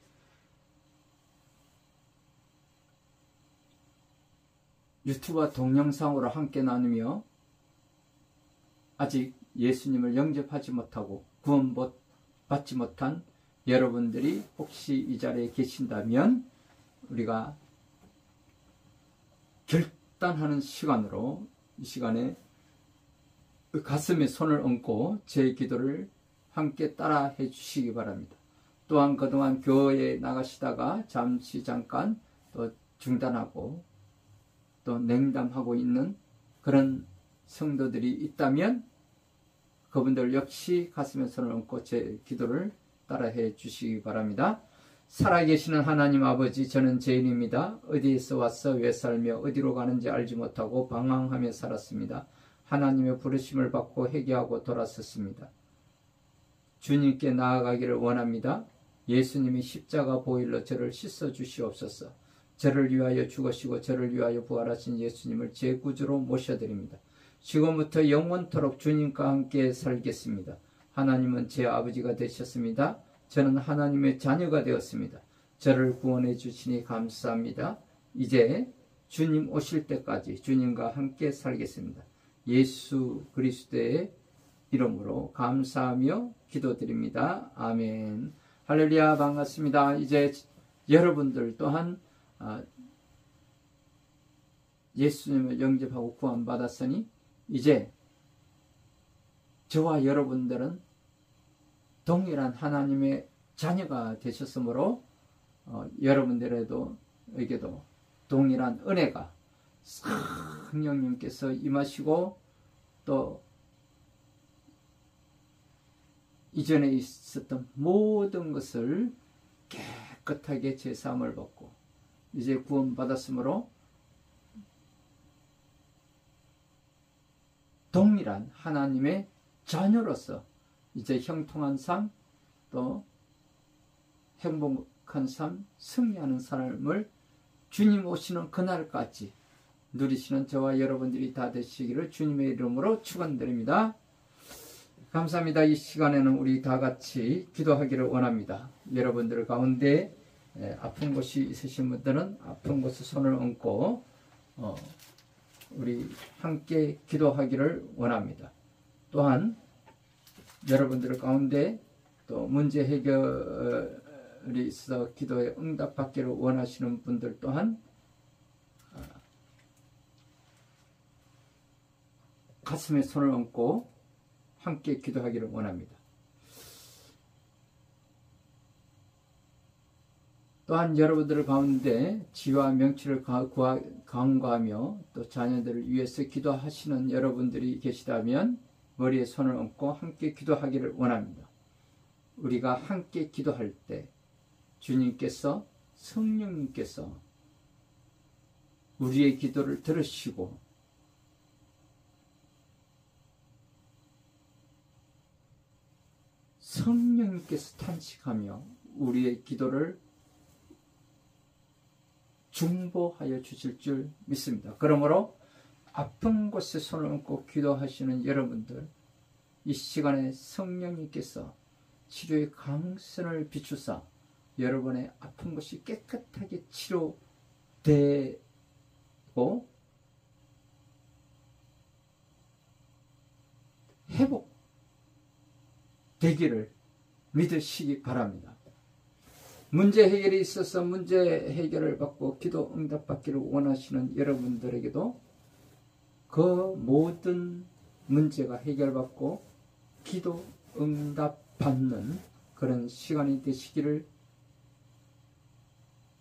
유튜브와 동영상으로 함께 나누며 아직 예수님을 영접하지 못하고 구원받지 못한 여러분들이 혹시 이 자리에 계신다면 우리가 결단하는 시간으로 이 시간에 가슴에 손을 얹고 제 기도를 함께 따라 해주시기 바랍니다. 또한 그동안 교회에 나가시다가 잠깐 또 중단하고 또 냉담하고 있는 그런 성도들이 있다면 그분들 역시 가슴에 손을 얹고 제 기도를 따라해 주시기 바랍니다. 살아계시는 하나님 아버지, 저는 죄인입니다. 어디에서 왔어 왜 살며 어디로 가는지 알지 못하고 방황하며 살았습니다. 하나님의 부르심을 받고 회개하고 돌아섰습니다. 주님께 나아가기를 원합니다. 예수님이 십자가 보일러 저를 씻어 주시옵소서. 저를 위하여 죽으시고 저를 위하여 부활하신 예수님을 제 구주로 모셔드립니다. 지금부터 영원토록 주님과 함께 살겠습니다. 하나님은 제 아버지가 되셨습니다. 저는 하나님의 자녀가 되었습니다. 저를 구원해 주시니 감사합니다. 이제 주님 오실 때까지 주님과 함께 살겠습니다. 예수 그리스도의 이름으로 감사하며 기도드립니다. 아멘. 할렐루야, 반갑습니다. 이제 여러분들 또한 예수님을 영접하고 구원받았으니 이제 저와 여러분들은 동일한 하나님의 자녀가 되셨으므로 여러분들에도 여러분들에게도 동일한 은혜가 성령님께서 임하시고 또 이전에 있었던 모든 것을 깨끗하게 제사함을 받고 이제 구원받았으므로 동일한 하나님의 자녀로서 이제 형통한 삶, 또 행복한 삶, 승리하는 삶을 주님 오시는 그날까지 누리시는 저와 여러분들이 다 되시기를 주님의 이름으로 축원드립니다. 감사합니다. 이 시간에는 우리 다 같이 기도하기를 원합니다. 여러분들 가운데 아픈 곳이 있으신 분들은 아픈 곳에 손을 얹고 우리 함께 기도하기를 원합니다. 또한 여러분들 가운데 또 문제 해결이 있어 기도에 응답받기를 원하시는 분들 또한 가슴에 손을 얹고 함께 기도하기를 원합니다. 또한 여러분들 가운데 지와 명치를 강구하며 또 자녀들을 위해서 기도하시는 여러분들이 계시다면 머리에 손을 얹고 함께 기도하기를 원합니다. 우리가 함께 기도할 때 주님께서 성령님께서 우리의 기도를 들으시고 성령님께서 탄식하며 우리의 기도를 중보하여 주실 줄 믿습니다. 그러므로 아픈 곳에 손을 얹고 기도하시는 여러분들, 이 시간에 성령님께서 치료의 강선을 비추사 여러분의 아픈 것이 깨끗하게 치료되고 회복되기를 믿으시기 바랍니다. 문제 해결이 있어서 문제 해결을 받고 기도 응답받기를 원하시는 여러분들에게도 그 모든 문제가 해결받고 기도 응답받는 그런 시간이 되시기를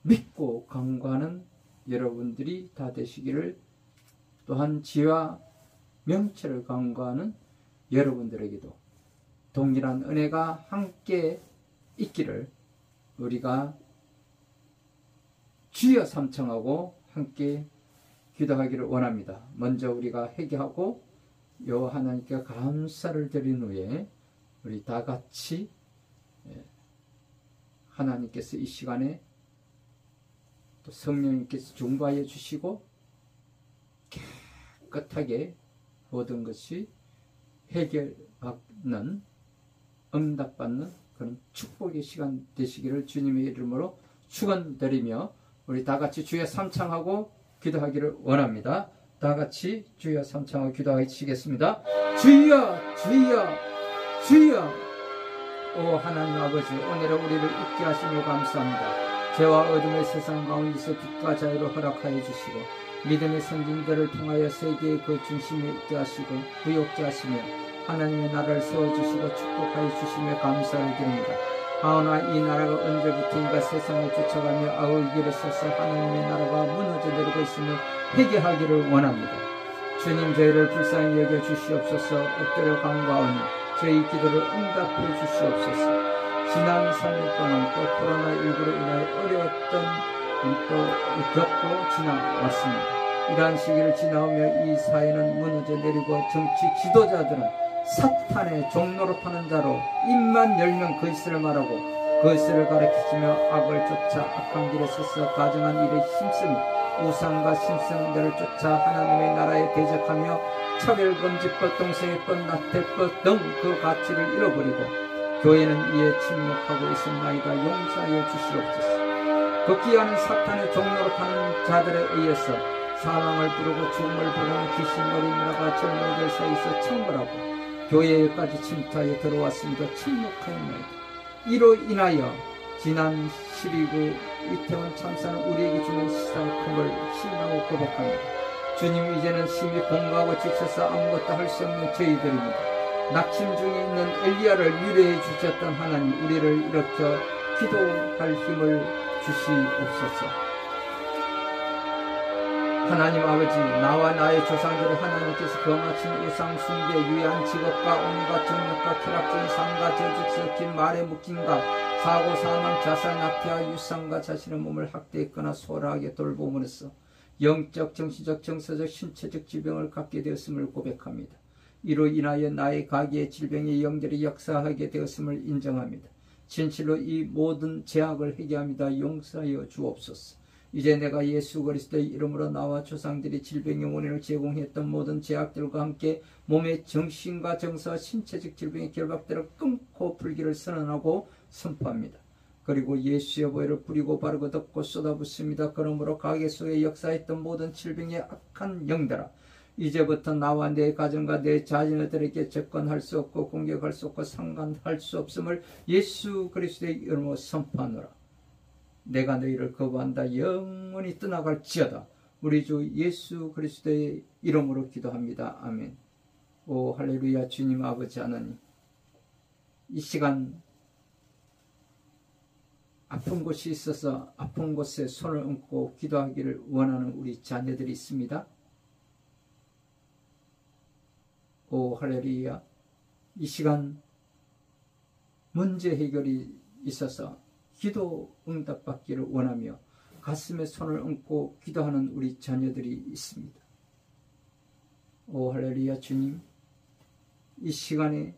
믿고 간구하는 여러분들이 다 되시기를, 또한 지와 명철을 간구하는 여러분들에게도 동일한 은혜가 함께 있기를 우리가 주여 삼청하고 함께 기도하기를 원합니다. 먼저 우리가 회개하고 여호와 하나님께 감사를 드린 후에 우리 다 같이 하나님께서 이 시간에 또 성령님께서 중보하여 주시고 깨끗하게 모든 것이 해결받는, 응답받는 그런 축복의 시간 되시기를 주님의 이름으로 축원드리며 우리 다 같이 주여 삼창하고 기도하기를 원합니다. 다 같이 주여 삼창하고 기도하시겠습니다. 주여 주여 주여. 오 하나님 아버지, 오늘은 우리를 있게 하시며 감사합니다. 죄와 어둠의 세상 가운데서 빛과 자유를 허락하여 주시고 믿음의 선진들을 통하여 세계의 그 중심에 있게 하시고 부욕케 하시며 하나님의 나라를 세워주시고 축복하여 주시며 감사를 드립니다. 하오나 이 나라가 언제부터인가 세상을 쫓아가며 아울 길에 서서 하나님의 나라가 무너져 내리고 있음을 회개하기를 원합니다. 주님, 저희를 불쌍히 여겨 주시옵소서. 엎드려 간구하오니 저희 기도를 응답해 주시옵소서. 지난 3년 동안 또 코로나19로 인하여 어려웠던 또 겪고 지나왔습니다. 이러한 시기를 지나오며 이 사회는 무너져 내리고 정치 지도자들은 사탄의 종로로 타는 자로 입만 열면 거짓을 말하고 거짓을 가르치며 악을 쫓아 악한 길에 서서 가증한 일에 힘쓰며 우상과 신성들을 쫓아 하나님의 나라에 대적하며 차별금지법, 동성애법, 나태법 등 그 가치를 잃어버리고 교회는 이에 침묵하고 있었나이다. 용서하여 주시옵소서. 걷기하는 사탄의 종로로 타는 자들에 의해서 사망을 부르고 죽음을 부르는 귀신 노린나라가 젊은이들 사이에서 창궐하고 교회에까지 침투하여 들어왔습니다. 침묵하였나이다. 이로 인하여 지난 12구 이태원 참사는 우리에게 주는 시사함을 신나고 고백합니다. 주님, 이제는 심히 공고하고 지쳐서 아무것도 할 수 없는 저희들입니다. 낙심 중에 있는 엘리야를 유래해 주셨던 하나님, 우리를 일으켜 기도할 힘을 주시옵소서. 하나님 아버지, 나와 나의 조상들을 하나님께서 거마친 우상 숭배, 유한 직업과 온갖 정력과 쾌락적인 삶과 저주 섞인 말의 묶임과 사고 사망 자살 낙태와 유산과 자신의 몸을 학대했거나 소홀하게 돌봄으로써 영적 정신적 정서적 신체적 질병을 갖게 되었음을 고백합니다. 이로 인하여 나의 가계의 질병의 영들이 역사하게 되었음을 인정합니다. 진실로 이 모든 죄악을 회개합니다. 용서하여 주옵소서. 이제 내가 예수 그리스도의 이름으로 나와 조상들이 질병의 원인을 제공했던 모든 죄악들과 함께 몸의 정신과 정서와 신체적 질병의 결박들을 끊고 풀기를 선언하고 선포합니다. 그리고 예수의 보혈을 뿌리고 바르고 덮고 쏟아붓습니다. 그러므로 가게 속에 역사했던 모든 질병의 악한 영들아, 이제부터 나와 내 가정과 내 자녀들에게 접근할 수 없고 공격할 수 없고 상관할 수 없음을 예수 그리스도의 이름으로 선포하노라. 내가 너희를 거부한다. 영원히 떠나갈지어다. 우리 주 예수 그리스도의 이름으로 기도합니다. 아멘. 오 할렐루야. 주님 아버지 하나님, 이 시간 아픈 곳이 있어서 아픈 곳에 손을 얹고 기도하기를 원하는 우리 자녀들이 있습니다. 오 할렐루야. 이 시간 문제 해결이 있어서 기도 응답받기를 원하며 가슴에 손을 얹고 기도하는 우리 자녀들이 있습니다. 오 할렐루야. 주님, 이 시간에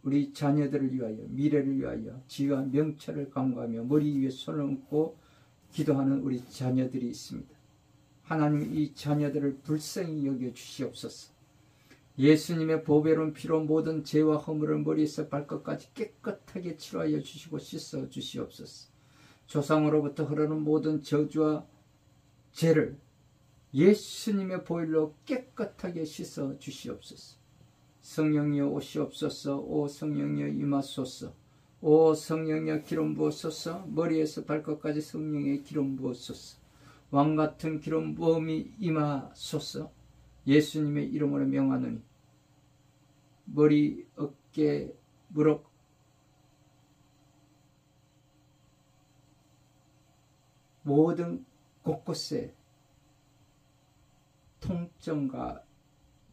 우리 자녀들을 위하여, 미래를 위하여 지혜와 명철을 강구하며 머리 위에 손을 얹고 기도하는 우리 자녀들이 있습니다. 하나님, 이 자녀들을 불쌍히 여겨 주시옵소서. 예수님의 보배로운 피로 모든 죄와 허물을 머리에서 발끝까지 깨끗하게 치료하여 주시고 씻어 주시옵소서. 조상으로부터 흐르는 모든 저주와 죄를 예수님의 보혈로 깨끗하게 씻어 주시옵소서. 성령이여 오시옵소서. 오 성령이여 임하소서. 오 성령이여 기름 부으소서. 머리에서 발끝까지 성령의 기름 부으소서. 왕같은 기름 부음이 임하소서. 예수님의 이름으로 명하노니 머리, 어깨, 무릎, 모든 곳곳에 통증과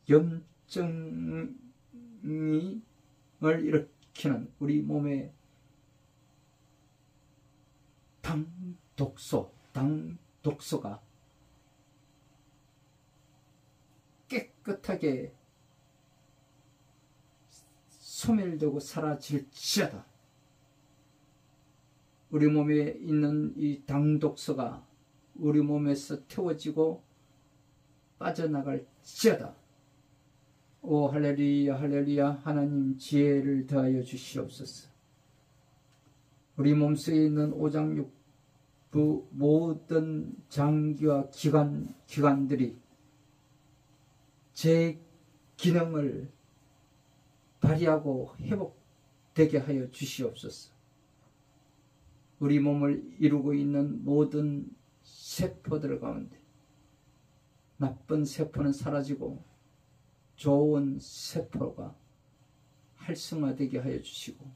염증을 일으키는 우리 몸의 당독소가 깨끗하게 소멸되고 사라질지어다. 우리 몸에 있는 이 당독소가 우리 몸에서 태워지고 빠져나갈지어다. 오 할렐루야 할렐루야. 하나님 지혜를 더하여 주시옵소서. 우리 몸속에 있는 오장육부 모든 장기와 기관들이 제 기능을 발휘하고 회복되게 하여 주시옵소서. 우리 몸을 이루고 있는 모든 세포들 가운데 나쁜 세포는 사라지고 좋은 세포가 활성화되게 하여 주시고,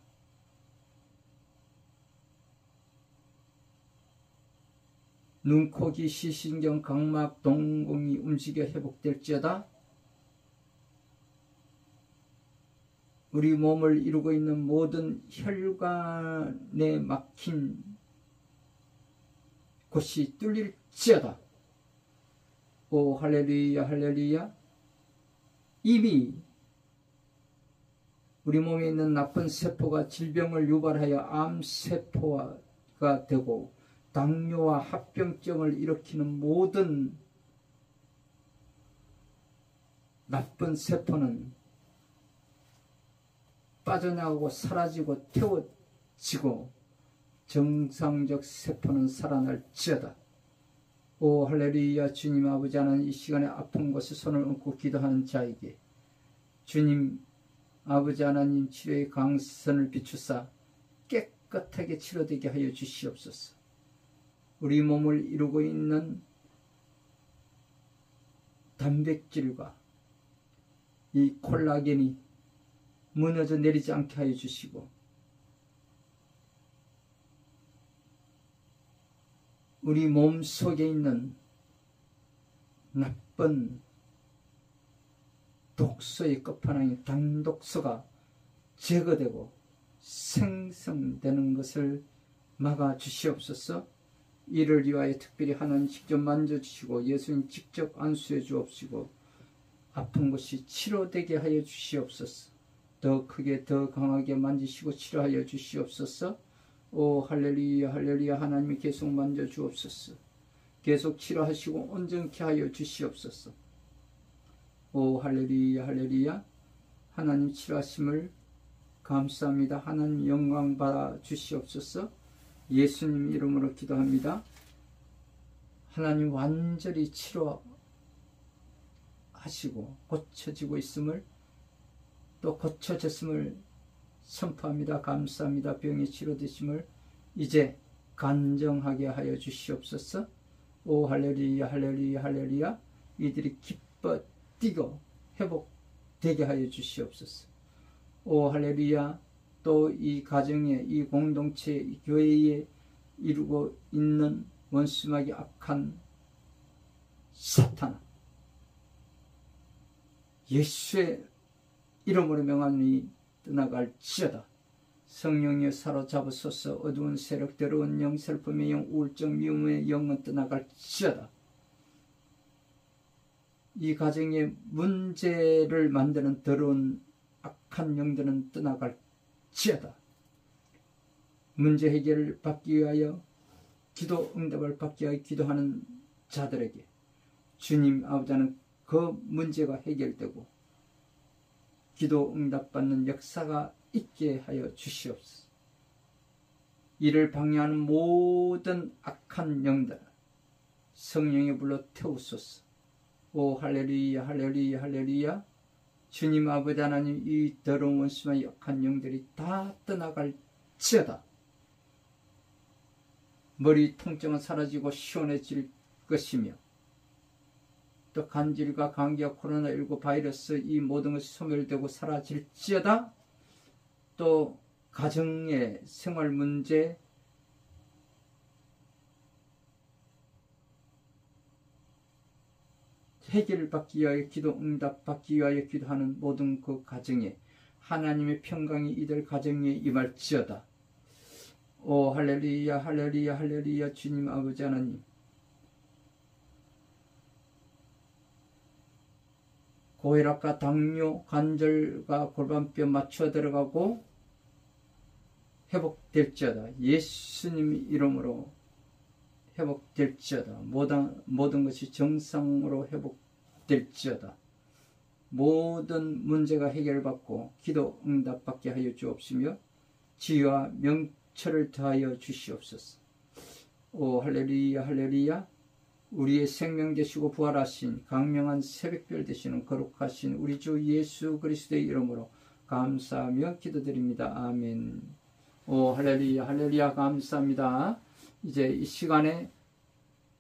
눈, 코, 귀, 시신경, 각막, 동공이 움직여 회복될지어다. 우리 몸을 이루고 있는 모든 혈관에 막힌 곳이 뚫릴지어다. 오 할렐루야 할렐루야. 이미 우리 몸에 있는 나쁜 세포가 질병을 유발하여 암세포가 되고 당뇨와 합병증을 일으키는 모든 나쁜 세포는 빠져나가고 사라지고 태워지고 정상적 세포는 살아날지어다. 오 할렐루야. 주님 아버지 하나님, 이 시간에 아픈 곳에 손을 얹고 기도하는 자에게 주님 아버지 하나님 치료의 강선을 비추사 깨끗하게 치료되게 하여 주시옵소서. 우리 몸을 이루고 있는 단백질과 이 콜라겐이 무너져 내리지 않게 하여 주시고, 우리 몸 속에 있는 나쁜 독소의 끝판왕인 단독소가 제거되고 생성되는 것을 막아 주시옵소서. 이를 위하여 특별히 하나님 직접 만져주시고 예수님 직접 안수해 주옵시고 아픈 것이 치료되게 하여 주시옵소서. 더 크게 더 강하게 만지시고 치료하여 주시옵소서. 오 할렐루야 할렐루야. 하나님이 계속 만져주옵소서. 계속 치료하시고 온전케 하여 주시옵소서. 오 할렐루야 할렐루야. 하나님 치료하심을 감사합니다. 하나님 영광 받아 주시옵소서. 예수님 이름으로 기도합니다. 하나님 완전히 치료하시고 고쳐지고 있음을 또 고쳐졌음을 선포합니다. 감사합니다. 병이 치료되심을 이제 간정하게 하여 주시옵소서. 오 할렐루야 할렐루야 할렐루야. 이들이 기뻐 뛰고 회복되게 하여 주시옵소서. 오 할렐루야. 또 이 가정에 이 공동체 이 교회에 이루고 있는 원수막이 악한 사탄 예수의 이름으로 명하니 떠나갈지어다. 성령여 사로잡으소서. 어두운 세력 더러운 영 슬픔의 영 우울증 미움의 영은 떠나갈지어다. 이 가정에 문제를 만드는 더러운 악한 영들은 떠나갈지어다. 문제 해결을 받기 위하여 기도 응답을 받기 위하여 기도하는 자들에게 주님 아버지는 그 문제가 해결되고 기도 응답받는 역사가 있게 하여 주시옵소서. 이를 방해하는 모든 악한 영들 성령의 불로 태우소서. 오 할렐루야 할렐루야 할렐루야. 주님 아버지 하나님 이 더러운 원수와 역한 영들이 다 떠나갈지어다. 머리 통증은 사라지고 시원해질 것이며 또 간질과 감기와 코로나19 바이러스 이 모든 것이 소멸되고 사라질지어다. 또 가정의 생활 문제 해결을 받기 위하여 기도 응답 받기 위하여 기도하는 모든 그 가정에 하나님의 평강이 이들 가정에 임할지어다. 오 할렐루야 할렐루야 할렐루야. 주님 아버지 하나님 고혈압과 당뇨 관절과 골반뼈 맞춰 들어가고 회복될지어다. 예수님 이름으로 회복될지어다. 모든 것이 정상으로 회복될지어다. 모든 문제가 해결받고 기도 응답받게 하여 주옵시며 지혜와 명철을 더하여 주시옵소서. 오 할렐루야 할렐루야. 우리의 생명 되시고 부활하신 강명한 새벽별 되시는 거룩하신 우리 주 예수 그리스도의 이름으로 감사하며 기도드립니다. 아멘. 오 할렐루야 할렐루야. 감사합니다. 이제 이 시간에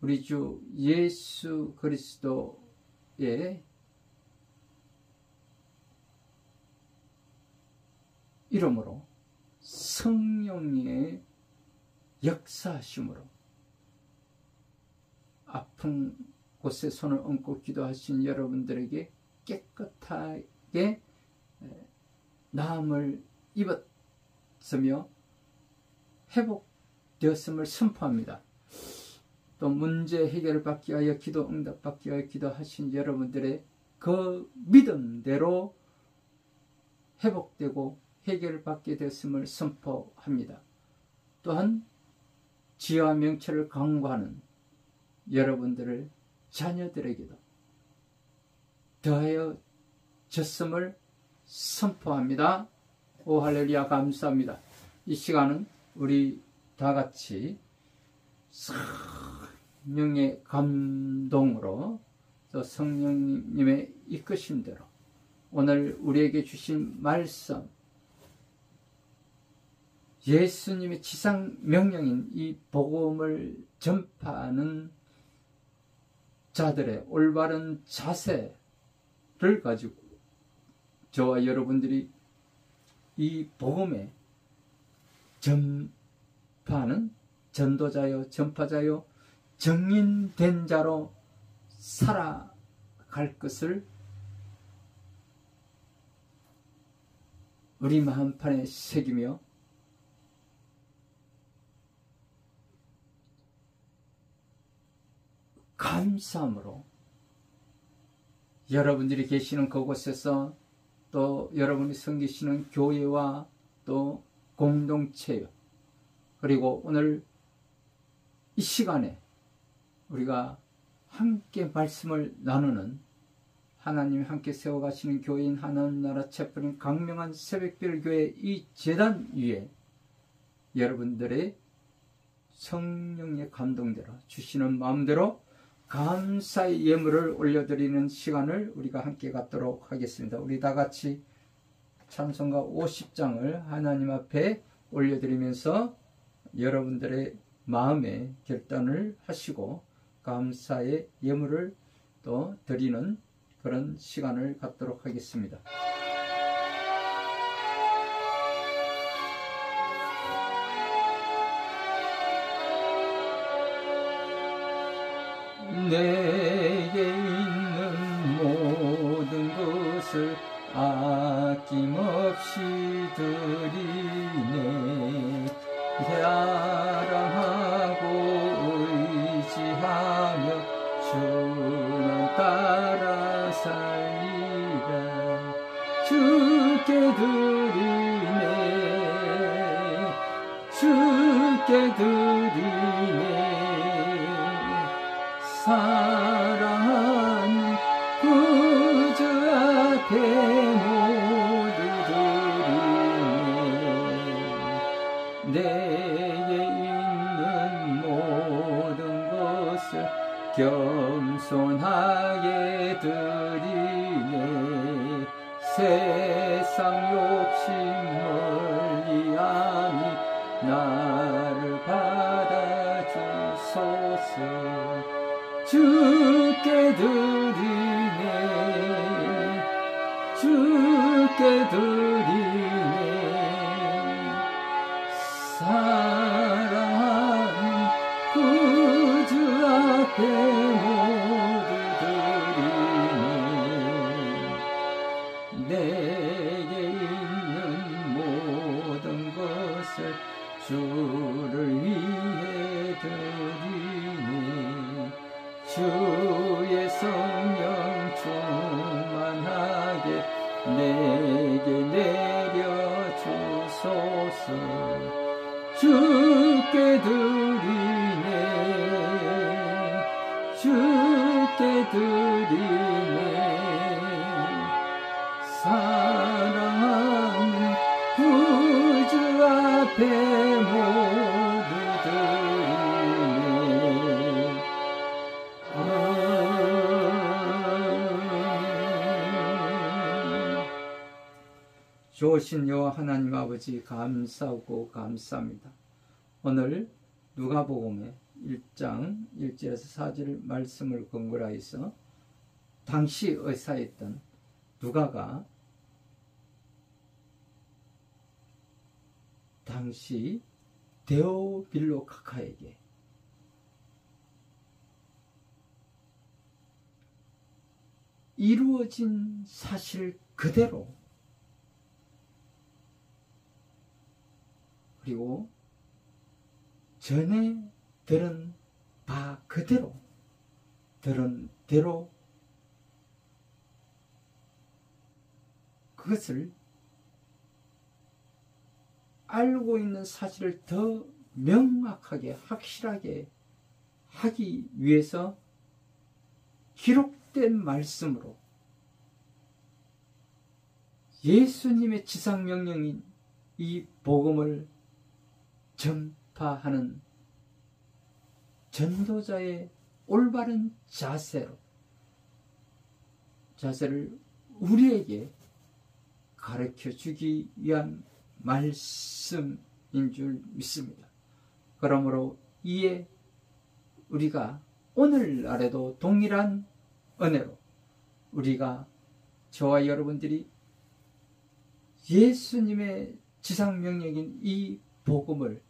우리 주 예수 그리스도의 이름으로 성령의 역사하심으로 아픈 곳에 손을 얹고 기도하신 여러분들에게 깨끗하게 나음을 입었으며 회복되었음을 선포합니다. 또 문제 해결을 받기 위하여 기도 응답 받기 위하여 기도하신 여러분들의 그 믿음대로 회복되고 해결을 받게 되었음을 선포합니다. 또한 지혜와 명철을 강구하는 여러분들을 자녀들에게도 더하여 졌음을 선포합니다. 오 할렐루야. 감사합니다. 이 시간은 우리 다 같이 성령의 감동으로 또 성령님의 이끄심대로 오늘 우리에게 주신 말씀 예수님의 지상 명령인 이 복음을 전파하는 자들의 올바른 자세를 가지고 저와 여러분들이 이 복음에 전파하는 전도자요 전파자요 정인된 자로 살아갈 것을 우리 마음판에 새기며 감사함으로 여러분들이 계시는 그곳에서 또 여러분이 섬기시는 교회와 또 공동체, 그리고 오늘 이 시간에 우리가 함께 말씀을 나누는 하나님이 함께 세워가시는 교회인 하나님나라 채플인 강명한 새벽별교회 이 제단 위에 여러분들의 성령의 감동대로 주시는 마음대로 감사의 예물을 올려드리는 시간을 우리가 함께 갖도록 하겠습니다. 우리 다같이 찬송가 50장을 하나님 앞에 올려드리면서 여러분들의 마음의 결단을 하시고 감사의 예물을 또 드리는 그런 시간을 갖도록 하겠습니다. 내게 있는 모든 것을 아낌없이 드리네. 사랑하고 의지하며 주만 따라 살리라. 주께 드리네. 주께 드리네. 사랑하는 구주 앞에 모두 드리네. 내게 있는 모든 것을 겸손하게 드리네. 세상 욕심 멀리하니 나를 받아주소서. 주께 드리네. 주께 드리네. 사랑하는 구주 앞에 모두 드리네. 내게 있는 모든 것을 주를 위해 드리네. 주의 성령 충만하게 내게 내려주소서. 주께 드리네. 주께 드리네. 사랑하는 구주 앞에 모두 드리네. 좋으신 여호와 하나님 아버지 감사하고 감사합니다. 오늘 누가복음의 1장 1절에서 4절 말씀을 근거로 해서 당시 의사였던 누가가 당시 데오빌로 카카에게 이루어진 사실 그대로, 그리고 전에 들은 바 그대로, 들은 대로 그것을 알고 있는 사실을 더 명확하게 확실하게 하기 위해서 기록된 말씀으로 예수님의 지상명령인 이 복음을 전파하는 전도자의 올바른 자세를 우리에게 가르쳐 주기 위한 말씀인 줄 믿습니다. 그러므로 이에 우리가 오늘날에도 동일한 은혜로 우리가, 저와 여러분들이 예수님의 지상명령인 이 복음을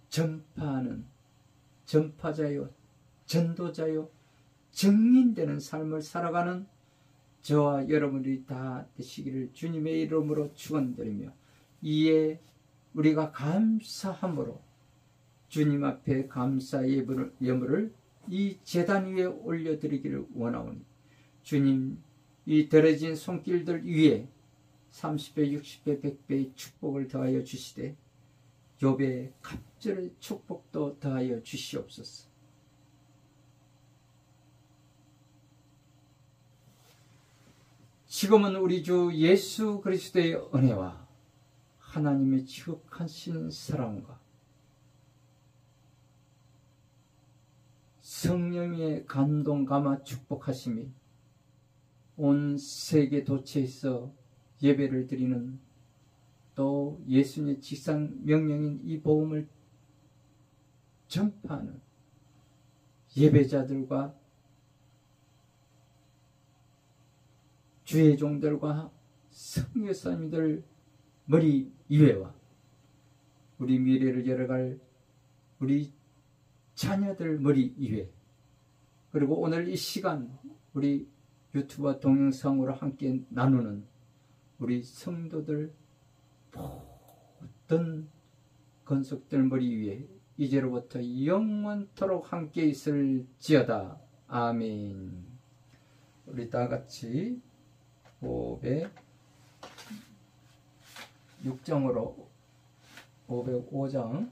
전파하는 전파자요, 전도자요, 증인되는 삶을 살아가는 저와 여러분들이 다 되시기를 주님의 이름으로 축원드리며, 이에 우리가 감사함으로 주님 앞에 감사 예물을 이 제단 위에 올려드리기를 원하오니, 주님 이 더러진 손길들 위에 30배, 60배, 100배의 축복을 더하여 주시되 욥의 갑절의 축복도 더하여 주시옵소서. 지금은 우리 주 예수 그리스도의 은혜와 하나님의 지극하신 사랑과 성령의 감동 감화 축복하심이 온 세계 도처에서 예배를 드리는, 또 예수님의 직상 명령인 이 복음을 전파하는 예배자들과 주의 종들과 선교사님들 머리 위에와 우리 미래를 열어갈 우리 자녀들 머리 위에, 그리고 오늘 이 시간 우리 유튜브와 동영상으로 함께 나누는 우리 성도들 모든 건속들 머리 위에 이제로부터 영원토록 함께 있을지어다. 아멘. 우리 다 같이 506장으로 505장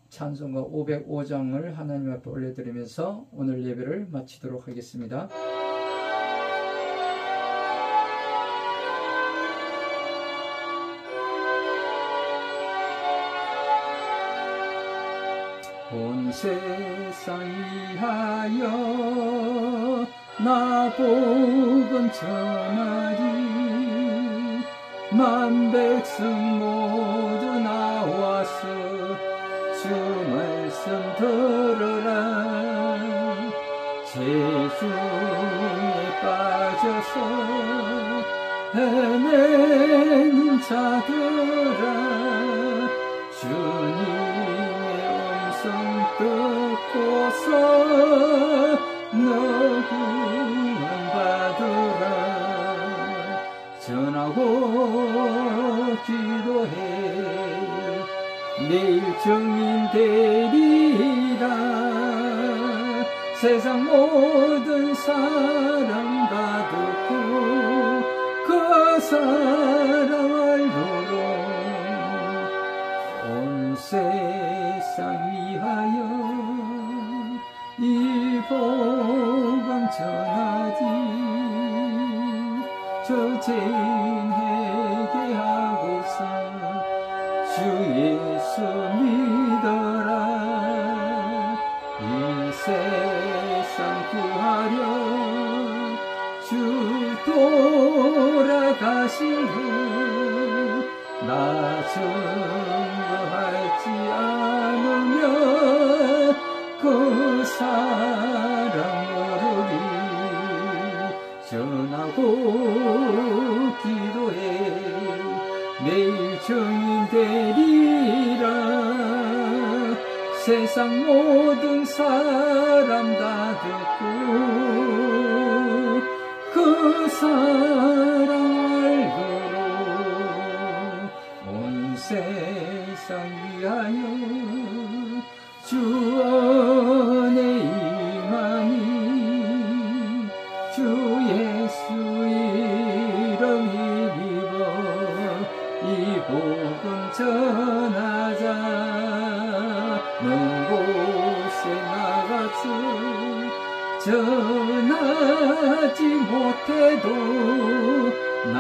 찬송가 505장을 하나님 앞에 올려드리면서 오늘 예배를 마치도록 하겠습니다. 온 세상 위하여 나 복음 전하리, 만백성 모두 나와서 주 말씀 들으라. 죄중에 빠져서 헤매는 자들아, 주님의 음성 듣고서 너 구원받으라. 전하고 기도해 내일 증인 되리라. 세상 모든 사람 다 듣고 그 사랑 알도록 온 세상 위하여 이 복음 전하지. 저 죄인 회개하고서 주 예수 믿어라. 이 세상 구하려 주 돌아가신 후 나 증거하지 않으면 그 사랑 모르리. 전하고 기도해 내일 증인 되리라. 세상 모든 사람 다 듣고 그 사랑 알도록 온 세상 위하여 주 은혜 임하니. 주 예수 이름 힘입어 이 복음 전하자. 먼 곳에 나가서 전하지 못해도 나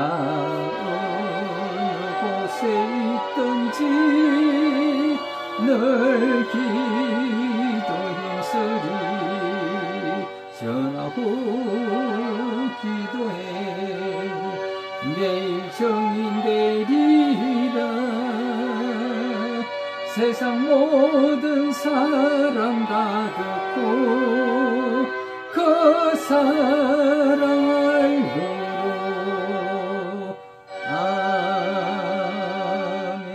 어느 곳에 있든지 늘 기도 힘쓰리. 전하고 기도해 내일 증인 되리라. 세상 모든 사람 다 듣고 그 사랑 알도록. 아멘.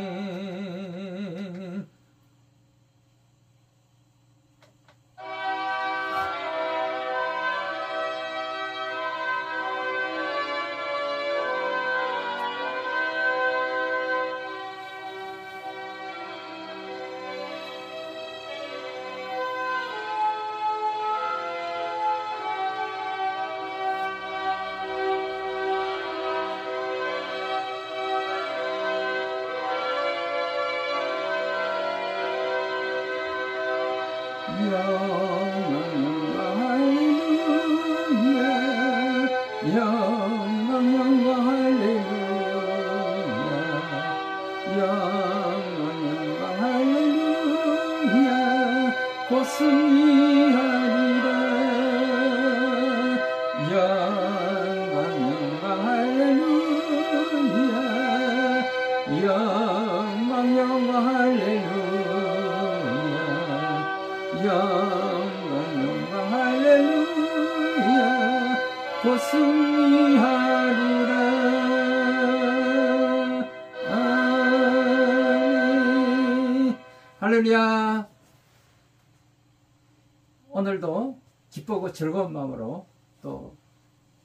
할렐루야. 오늘도 기쁘고 즐거운 마음으로 또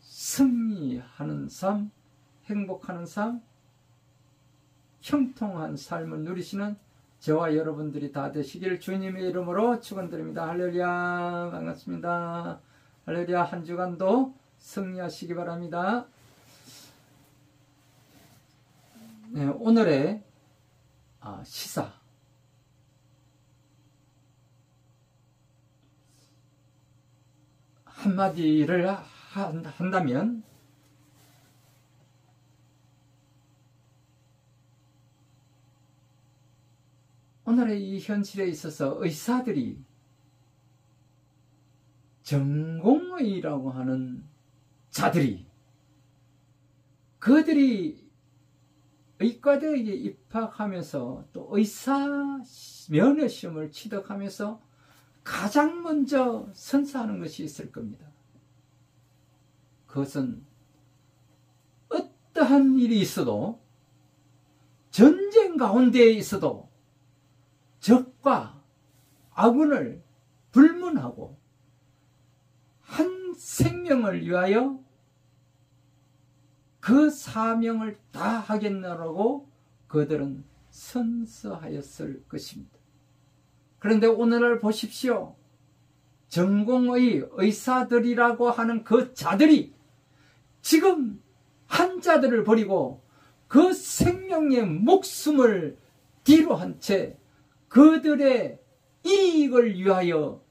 승리하는 삶, 행복하는 삶, 형통한 삶을 누리시는 저와 여러분들이 다 되시길 주님의 이름으로 축원드립니다. 할렐루야. 반갑습니다. 할렐루야. 한 주간도 승리하시기 바랍니다. 네, 오늘의 시사 한마디를 한다면 오늘의 이 현실에 있어서 의사들이 전공의라고 하는 자들이 그들이 의과대에 입학하면서 또 의사 면허시험을 취득하면서 가장 먼저 선사하는 것이 있을 겁니다. 그것은 어떠한 일이 있어도 전쟁 가운데에 있어도 적과 아군을 불문하고 한 생명을 위하여 그 사명을 다하겠노라고 그들은 선서하였을 것입니다. 그런데 오늘날 보십시오. 전공의 의사들이라고 하는 그 자들이 지금 환자들을 버리고 그 생명의 목숨을 뒤로 한 채 그들의 이익을 위하여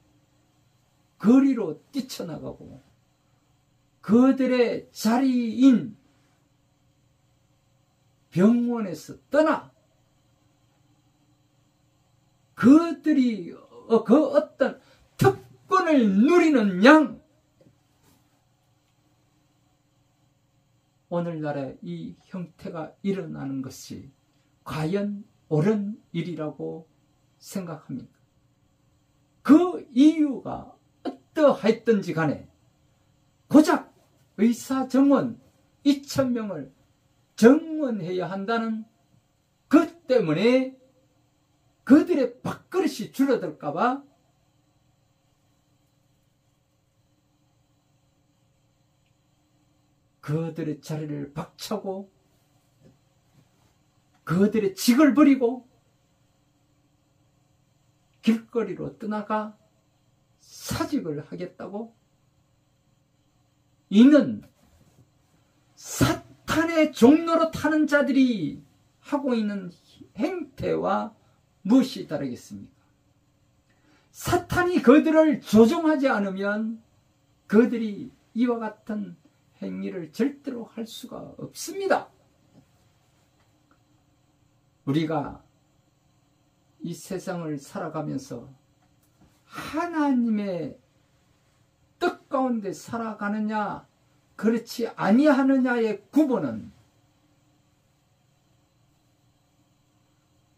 거리로 뛰쳐나가고 그들의 자리인 병원에서 떠나 그들이 그 어떤 특권을 누리는 양 오늘날의 이 형태가 일어나는 것이 과연 옳은 일이라고 생각합니까? 그 이유가 어떠하였든지 간에 고작 의사 정원 2,000명을 정원해야 한다는 그 때문에 그들의 밥그릇이 줄어들까봐 그들의 자리를 박차고 그들의 직을 버리고 길거리로 떠나가 사직을 하겠다고 이는 사탄의 종로로 타는 자들이 하고 있는 행태와 무엇이 다르겠습니까? 사탄이 그들을 조종하지 않으면 그들이 이와 같은 행위를 절대로 할 수가 없습니다. 우리가 이 세상을 살아가면서 하나님의 뜻 가운데 살아가느냐 그렇지 아니하느냐의 구분은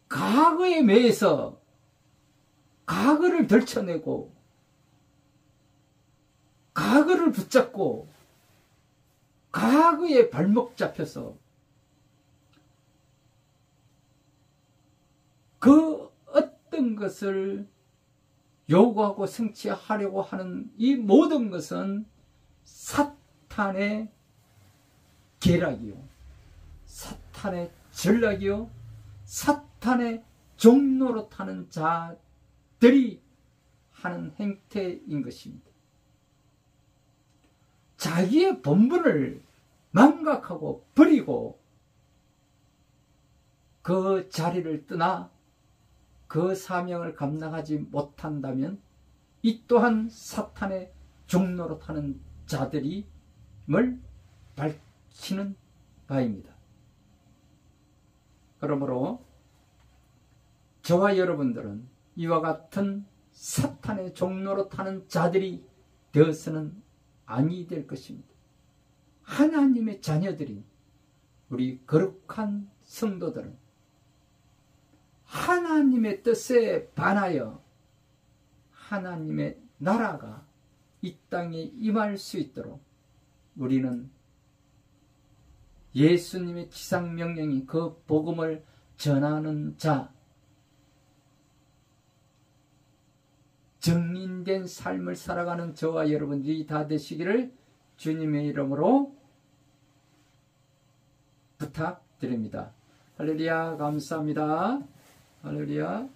과거에 매여서 과거를 들춰내고 과거를 붙잡고 과거에 발목 잡혀서 그 어떤 것을 요구하고 성취하려고 하는 이 모든 것은 사탄의 계략이요, 사탄의 전략이요, 사탄의 종로로 타는 자들이 하는 행태인 것입니다. 자기의 본분을 망각하고 버리고 그 자리를 떠나 그 사명을 감당하지 못한다면 이 또한 사탄의 종로로 타는 자들임을 밝히는 바입니다. 그러므로 저와 여러분들은 이와 같은 사탄의 종로로 타는 자들이 되어서는 아니 될 것입니다. 하나님의 자녀들인 우리 거룩한 성도들은 하나님의 뜻에 반하여 하나님의 나라가 이 땅에 임할 수 있도록 우리는 예수님의 지상명령인 그 복음을 전하는 자, 정인된 삶을 살아가는 저와 여러분들이 다 되시기를 주님의 이름으로 부탁드립니다. 할렐루야, 감사합니다. 할렐루야.